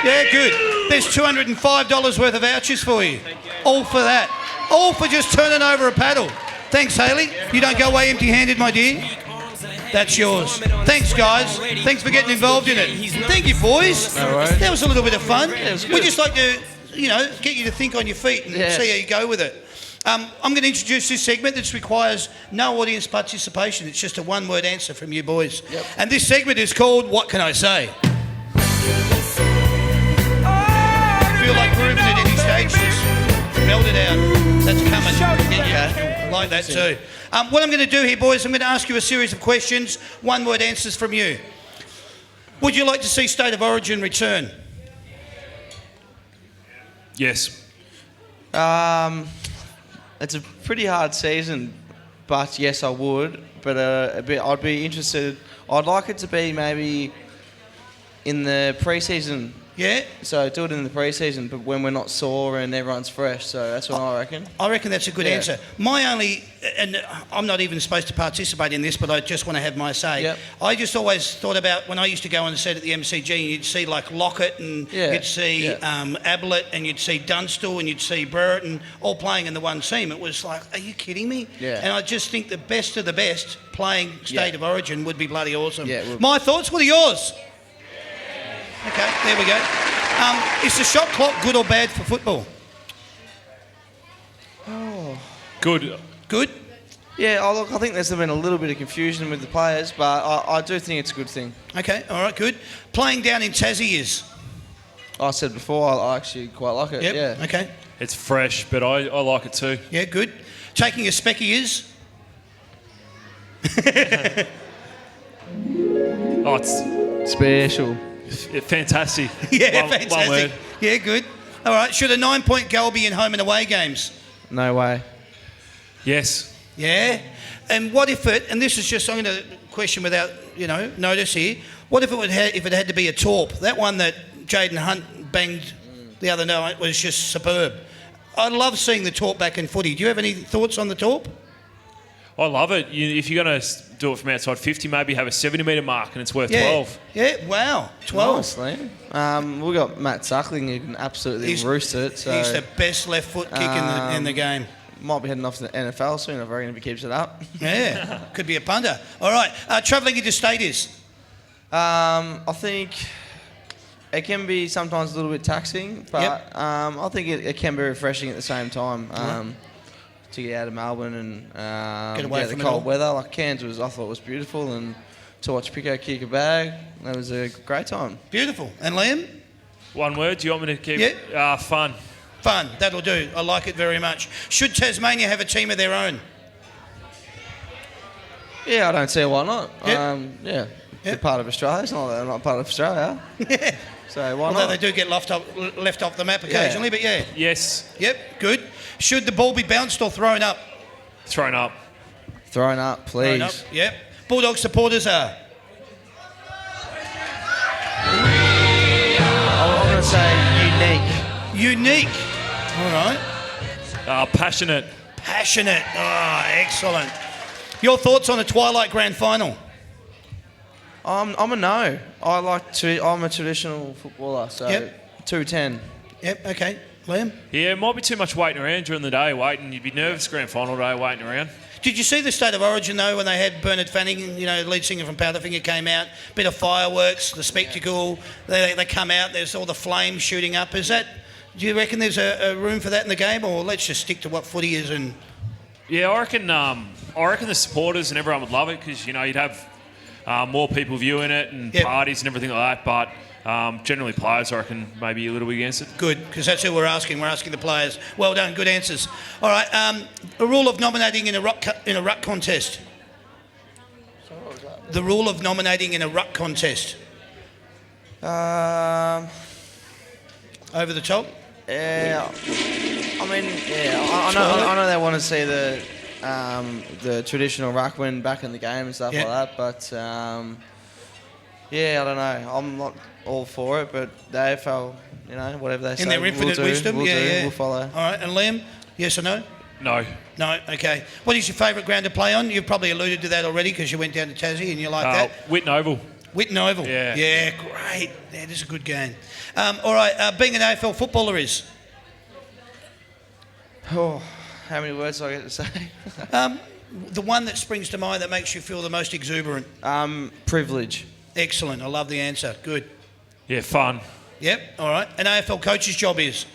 Yeah, good. There's $205 worth of vouchers for you. All for that. All for just turning over a paddle. Thanks, Hayley. You don't go away empty-handed, my dear. That's yours. Thanks, guys. Thanks for getting involved in it. Thank you, boys.
No worries.
That was a little bit of fun.
Yeah, it was
We
good.
just like to, get you to think on your feet and see how you go with it. I'm going to introduce this segment that requires no audience participation. It's just a one-word answer from you boys.
Yep.
And this segment is called What Can I Say? Feel like proving at any stage, just melt it out. That's coming. Yeah, like that too. What I'm going to do here, boys, I'm going to ask you a series of questions, one-word answers from you. Would you like to see State of Origin return?
Yes.
It's a pretty hard season, but yes, I would. But I'd be interested. I'd like it to be maybe in the pre-season.
Yeah?
So do it in the pre-season, but when we're not sore and everyone's fresh. So that's what I reckon.
I reckon that's a good answer. My only, and I'm not even supposed to participate in this, but I just want to have my say.
Yep.
I just always thought about when I used to go on the set at the MCG, and you'd see like Lockett, and you'd see Ablett, and you'd see Dunstall, and you'd see Brereton all playing in the one team. It was like, are you kidding me?
Yeah.
And I just think the best of the best playing State of Origin would be bloody awesome.
Yeah,
my thoughts, what are yours? Okay, there we go. Is the shot clock good or bad for football?
Good.
Good?
Yeah, look, I think there's been a little bit of confusion with the players, but I do think it's a good thing.
Okay, all right, good. Playing down in Tassie is?
I said before, I actually quite like it.
Yep.
Yeah.
Okay.
It's fresh, but I like it too.
Yeah, good. Taking a specky is?
Oh, it's
Special.
fantastic.
Yeah,
One
fantastic.
word.
Yeah, good. All right, should a 9-point goal be in home and away games?
No way.
Yes.
Yeah? And what if it, and this is just, I'm going to question without, notice here, what if it had to be a torp? That one that Jaden Hunt banged the other night was just superb. I love seeing the torp back in footy. Do you have any thoughts on the torp?
I love it. If you're going to do it from outside 50, maybe have a 70-metre mark and it's worth 12.
Yeah, wow, 12.
Nice, Liam. We've got Matt Suckling who can absolutely roost it. So
He's the best left foot kick in the game.
might be heading off to the NFL soon, I reckon, if he keeps it up.
Yeah, could be a punter. All right, travelling interstate is?
I think it can be sometimes a little bit taxing, but I think it can be refreshing at the same time. To get out of Melbourne and
get away from
the cold weather. Like Cairns I thought was beautiful, and to watch Pico kick a bag, that was a great time.
Beautiful. And Liam?
One word. Do you want me to keep?
Yeah.
Fun.
Fun. That'll do. I like it very much. Should Tasmania have a team of their own?
Yeah, I don't see why not.
Yep.
They're part of Australia. It's not that they're not part of Australia.
Yeah.
So why
Although
not?
they do get left off the map occasionally, but yeah.
Yes.
Yep, good. Should the ball be bounced or thrown up?
Thrown up.
Thrown up, please.
Thrown up, yep. Bulldog supporters are?
I'm going to say unique.
Unique. All right.
Passionate.
Passionate. Oh, excellent. Your thoughts on the Twilight Grand Final?
I'm a no. I'm a traditional footballer, so
Yep.
210.
Yep, okay. Liam?
Yeah, it might be too much waiting around during the day. You'd be nervous grand final day waiting around.
Did you see the State of Origin, though, when they had Bernard Fanning, lead singer from Powderfinger, came out? Bit of fireworks, the spectacle. They come out, there's all the flames shooting up. Do you reckon there's a room for that in the game, or let's just stick to what footy is and...
Yeah, I reckon the supporters and everyone would love it because, you'd have more people viewing it and parties and everything like that. But generally players, I reckon, maybe a little bit against it. Good,
because that's who we're asking. We're asking the players. Well done, good answers. All right, a rule of nominating in a ruck contest.
So what was that?
The rule of nominating in a ruck contest.
Over
the top?
Yeah. I mean, I know they want to see the traditional ruck win back in the game and stuff like that, but I don't know. I'm not all for it, but the AFL, whatever they say,
in their infinite wisdom,
we'll follow.
All right, and Liam, yes or no?
No.
No, okay. What is your favourite ground to play on? You've probably alluded to that already because you went down to Tassie and you like that.
Whitten Oval.
Whitten Oval.
Yeah.
Yeah, great. Yeah, it is a good game. All right, being an AFL footballer is?
Oh, how many words do I get to say?
The one that springs to mind that makes you feel the most exuberant.
Privilege.
Excellent. I love the answer. Good.
Yeah, fun.
Yep. All right. An AFL coach's job is?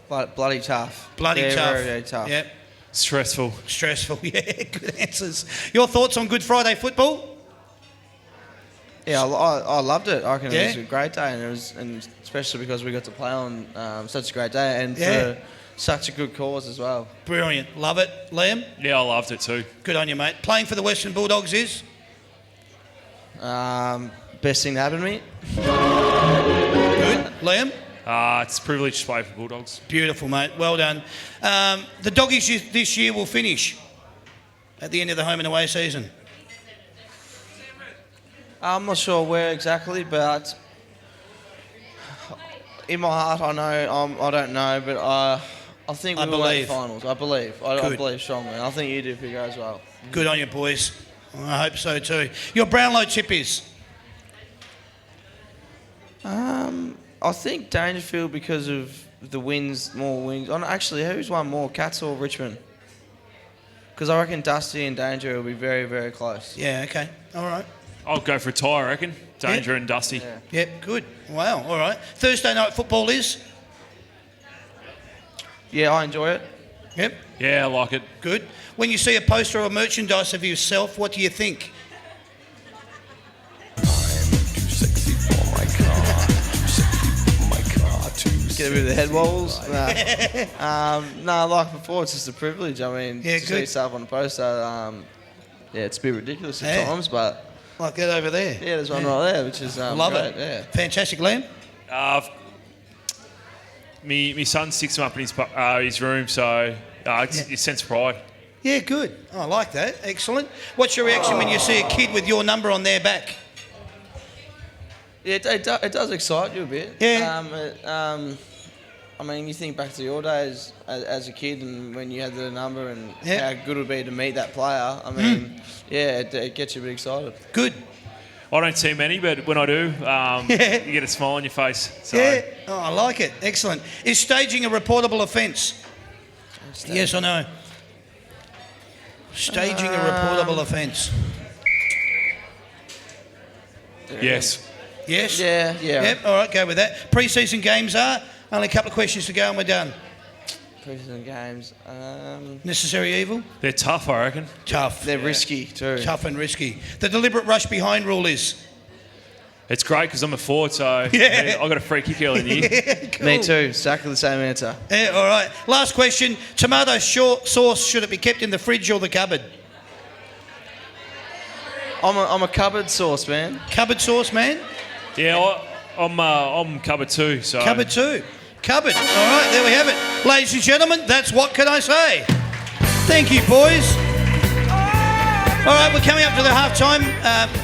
Bloody tough.
Bloody tough.
Very, very tough.
Yep.
Stressful.
Stressful. Yeah, good answers. Your thoughts on Good Friday football?
Yeah, I loved it. I reckon it was a great day, and especially because we got to play on such a great day and for such a good cause as well.
Brilliant. Love it. Liam?
Yeah, I loved it too.
Good on you, mate. Playing for the Western Bulldogs is?
Best thing that happened to me.
Good. Liam?
It's a privilege to play for Bulldogs.
Beautiful, mate. Well done. The Doggies this year will finish at the end of the home and away season.
I'm not sure where exactly, but in my heart I know. I don't know, but I think we will make the finals. I believe. I believe strongly. I think you do, Figure, as well.
Good on you, boys. I hope so too. Your Brownlow tip is?
I think Dangerfield because of the wins, more wins. Actually, who's won more, Cats or Richmond? Because I reckon Dusty and Danger will be very, very close.
Yeah, okay. All right.
I'll go for a tie, I reckon. Danger and Dusty.
Yeah.
Yep, good. Wow, all right. Thursday night football is?
Yeah, I enjoy it.
Yep.
Yeah, I like it.
Good. When you see a poster or merchandise of yourself, what do you think?
Get a bit of the head wobbles. No, like before, it's just a privilege. I mean, to see yourself on a poster, it's a bit ridiculous at times, but...
Like that over there.
Yeah, there's one right there, which is
love
great.
it.
Yeah.
Fantastic, Liam.
Me son sticks him up in his room, so it's a sense of pride.
Yeah, good. Oh, I like that. Excellent. What's your reaction when you see a kid with your number on their back?
Yeah, it does excite you a bit.
Yeah.
I mean, you think back to your days as a kid and when you had the number and how good it would be to meet that player. I mean, it gets you a bit excited.
Good.
I don't see many, but when I do, you get a smile on your face. So.
Yeah. Oh, I like it. Excellent. Is staging a reportable offence? Yes or no? Staging a reportable offence.
Yes.
Yes?
Yeah.
Yep, all right, go with that. Pre-season games are? Only a couple of questions to go and we're done.
Pre-season games.
Necessary evil?
They're tough, I reckon.
Tough.
They're risky too.
Tough and risky. The deliberate rush behind rule is?
It's great because I'm a forward, so
Yeah.
I got a free kick early in the year.
Yeah, cool.
Me too. Exactly the same answer.
Yeah, all right. Last question. Tomato sauce, should it be kept in the fridge or the cupboard?
I'm a cupboard sauce, man.
Cupboard sauce, man?
Yeah, I'm cupboard too. So
Cupboard too. Cupboard. All right, there we have it. Ladies and gentlemen, that's What Can I Say? Thank you, boys. All right, we're coming up to the halftime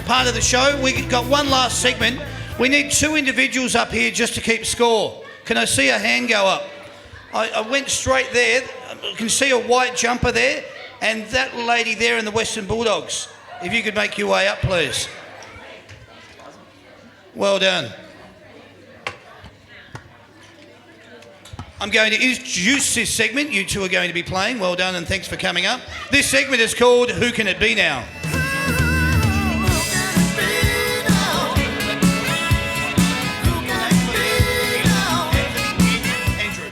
part of the show. We've got one last segment. We need 2 individuals up here just to keep score. Can I see a hand go up? I went straight there. I can see a white jumper there, and that lady there in the Western Bulldogs. If you could make your way up, please. Well done. I'm going to introduce this segment. You two are going to be playing. Well done, and thanks for coming up. This segment is called Who Can It Be Now? Andrew.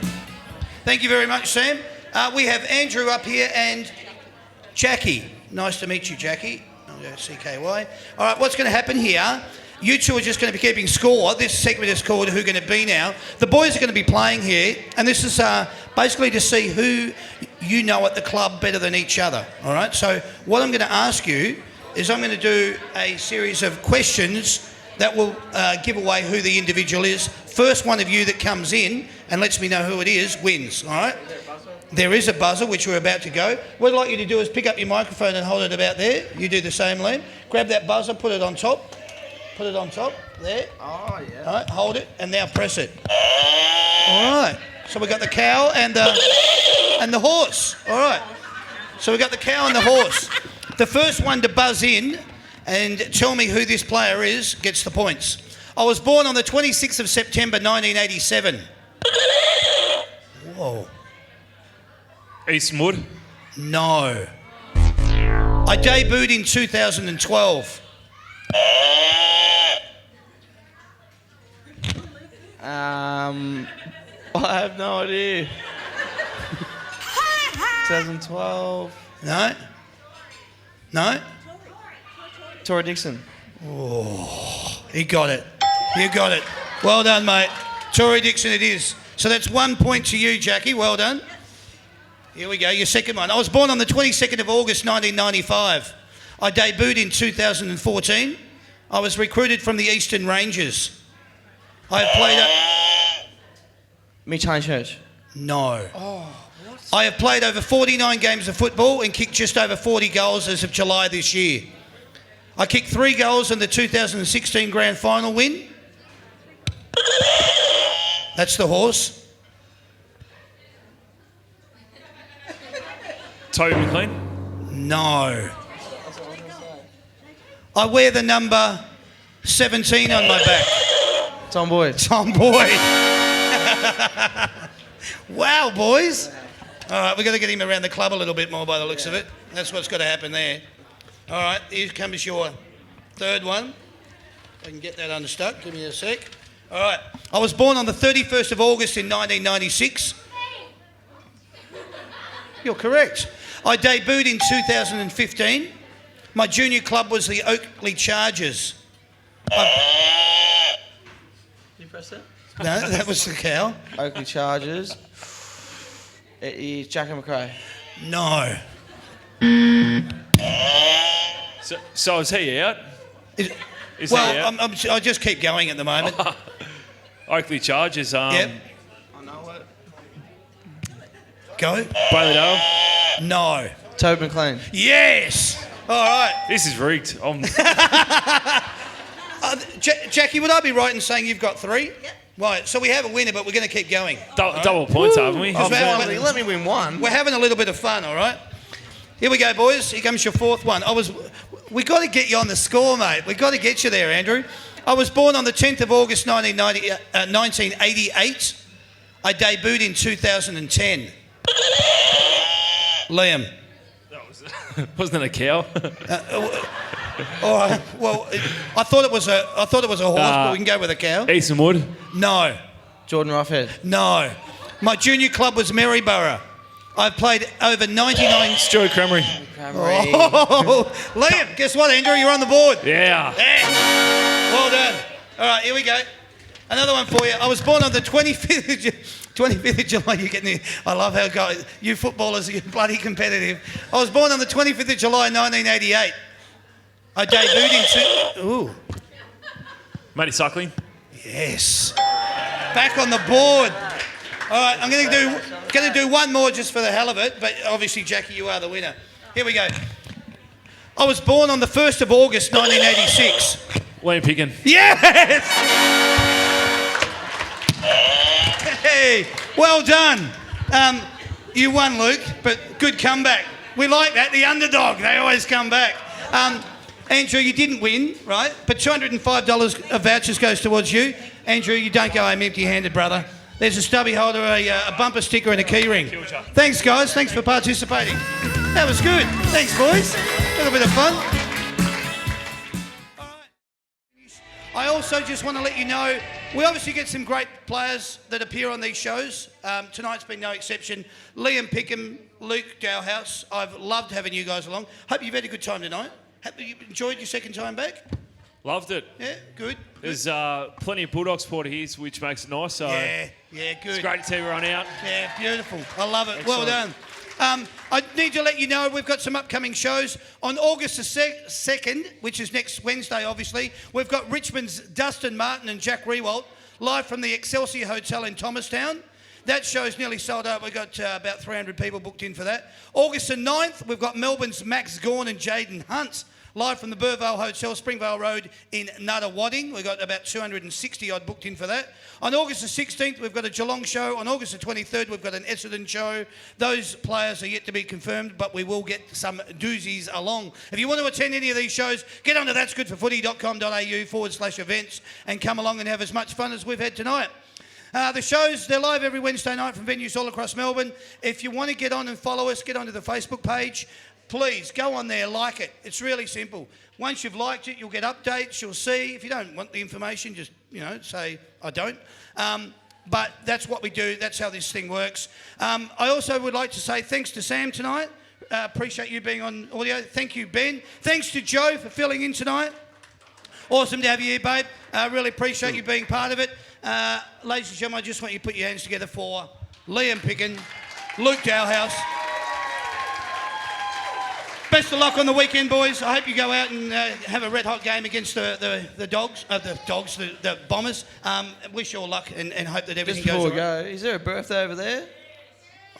Thank you very much, Sam. We have Andrew up here and Jackie. Nice to meet you, Jackie. CKY. All right, what's going to happen here? You two are just going to be keeping score. This segment is called Who Can It Be Now? The boys are going to be playing here, and this is basically to see who you know at the club better than each other. All right, so what I'm going to ask you is I'm going to do a series of questions that will give away who the individual is. First one of you that comes in and lets me know who it is wins, all right? There is a buzzer, which we're about to go. What I'd like you to do is pick up your microphone and hold it about there. You do the same, Liam. Grab that buzzer, put it on top. Put it on top, there.
Oh, yeah.
All right, hold it, and now press it. All right, so we've got the cow and the horse. All right, so we've got the cow and the horse. The first one to buzz in and tell me who this player is gets the points. I was born on the 26th of September 1987. Whoa.
Eastwood.
No. I debuted in 2012.
I have no idea. 2012.
No? No?
Tory Dixon.
Oh, he got it. You got it. Well done, mate. Tory Dixon it is. So that's 1 point to you, Jackie. Well done. Here we go, your second one. I was born on the 22nd of August 1995. I debuted in 2014. I was recruited from the Eastern Rangers. I have played...
Mitch Church.
No. I have played over 49 games of football and kicked just over 40 goals as of July this year. I kicked 3 goals in the 2016 Grand Final win. That's the horse.
Toby McLean.
No. I wear the number 17 on my back.
Tom Boyd.
Tom Boyd. Wow, boys. All right, we've got to get him around the club a little bit more by the looks of it. That's what's got to happen there. All right, here comes your third one. If I can get that unstuck. Give me a sec. All right. I was born on the 31st of August in 1996. You're correct. I debuted in 2015. My junior club was the Oakley Chargers.
You press that?
No, that was the cow.
Oakley Chargers. It is Jack McRae.
No.
So is he out? Is he
Well,
out?
I just keep going at the moment.
Oakley Chargers.
Yep.
I know it.
Go.
Bailey Dale.
No.
Toby McLean.
Yes. All right.
This is rigged.
Jackie, would I be right in saying you've got 3? Yep. Right, so we have a winner, but we're going to keep going.
Double points, haven't we?
Let me win one.
We're having a little bit of fun, all right? Here we go, boys. Here comes your fourth one. We got to get you on the score, mate. We got to get you there, Andrew. I was born on the 10th of August 1988. I debuted in 2010. Liam.
Wasn't it a cow?
All right. Well, I thought it was a horse, but we can go with a cow.
Eastwood.
No.
Jordan Roughhead.
No. My junior club was Maryborough. I've played over 99...
Stuart Cremery.
Oh, Liam, guess what, Andrew? You're on the board.
Yeah.
Yeah. Well done. All right, here we go. Another one for you. I was born on the 25th of July. You're getting it. I love how guys, you footballers are bloody competitive. I was born on the 25th of July, 1988. I debuted in... Ooh.
Matty Suckling.
Yes. Back on the board. All right, I'm going to do one more just for the hell of it, but obviously, Jackie, you are the winner. Here we go. I was born on the 1st of August, 1986.
Liam Picken.
Yes! Hey, well done. You won, Luke, but good comeback. We like that, the underdog. They always come back. Andrew, you didn't win, right? But $205 of vouchers goes towards you. Andrew, you don't go home empty-handed, brother. There's a stubby holder, a bumper sticker and a key ring. Thanks, guys. Thanks for participating. That was good. Thanks, boys. A little bit of fun. All right. I also just want to let you know, we obviously get some great players that appear on these shows. Tonight's been no exception. Liam Pickham, Luke Dowhouse. I've loved having you guys along. Hope you've had a good time tonight. Have you enjoyed your second time back?
Loved it.
Yeah, good.
There's plenty of Bulldog support here, which makes it nice. So
yeah, good.
It's great to see everyone out.
Yeah, beautiful. I love it.
Excellent.
Well done. I need to let you know we've got some upcoming shows. On August the 2nd, which is next Wednesday, obviously, we've got Richmond's Dustin Martin and Jack Rewalt live from the Excelsior Hotel in Thomastown. That show's nearly sold out. We've got about 300 people booked in for that. August the 9th, we've got Melbourne's Max Gawn and Jaden Hunt live from the Burvale Hotel, Springvale Road in Nuttawading. We've got about 260 odd booked in for that. On August the 16th, we've got a Geelong show. On August the 23rd, we've got an Essendon show. Those players are yet to be confirmed, but we will get some doozies along. If you want to attend any of these shows, get onto that'sgoodforfooty.com.au/events and come along and have as much fun as we've had tonight. The shows, they're live every Wednesday night from venues all across Melbourne. If you want to get on and follow us, get onto the Facebook page. Please, go on there, like it. It's really simple. Once you've liked it, you'll get updates, you'll see. If you don't want the information, just, say, I don't. But that's what we do. That's how this thing works. I also would like to say thanks to Sam tonight. Appreciate you being on audio. Thank you, Ben. Thanks to Joe for filling in tonight. Awesome to have you here, babe. Really appreciate you being part of it. Ladies and gentlemen, I just want you to put your hands together for Liam Picken, Luke Dowhouse. Best of luck on the weekend, boys. I hope you go out and have a red-hot game against the Bombers. Wish you all luck and hope that everything goes
Just before
right.
we go, is there a birthday over there?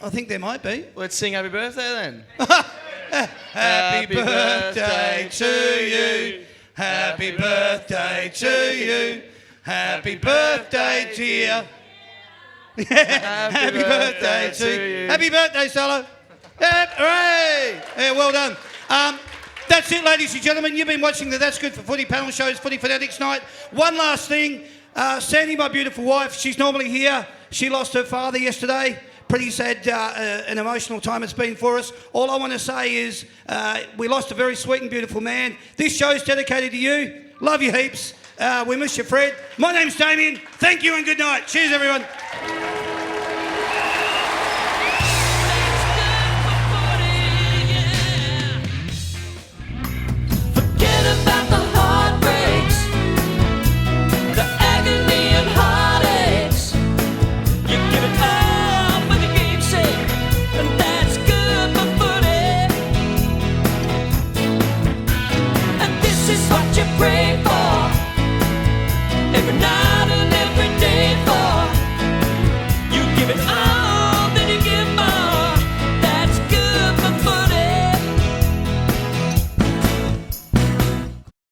I think there might be.
Let's sing happy birthday then.
Happy birthday to you. Happy birthday to you. Happy birthday, dear. Happy birthday to you. Happy birthday, Solo. Yep, hooray! Yeah, well done. That's it, ladies and gentlemen. You've been watching the That's Good for Footy panel shows, Footy Funatics night. One last thing. Sandy, my beautiful wife, she's normally here. She lost her father yesterday. Pretty sad and emotional time it's been for us. All I want to say is we lost a very sweet and beautiful man. This show's dedicated to you. Love you heaps. We miss you, Fred. My name's Damien. Thank you and good night. Cheers, everyone.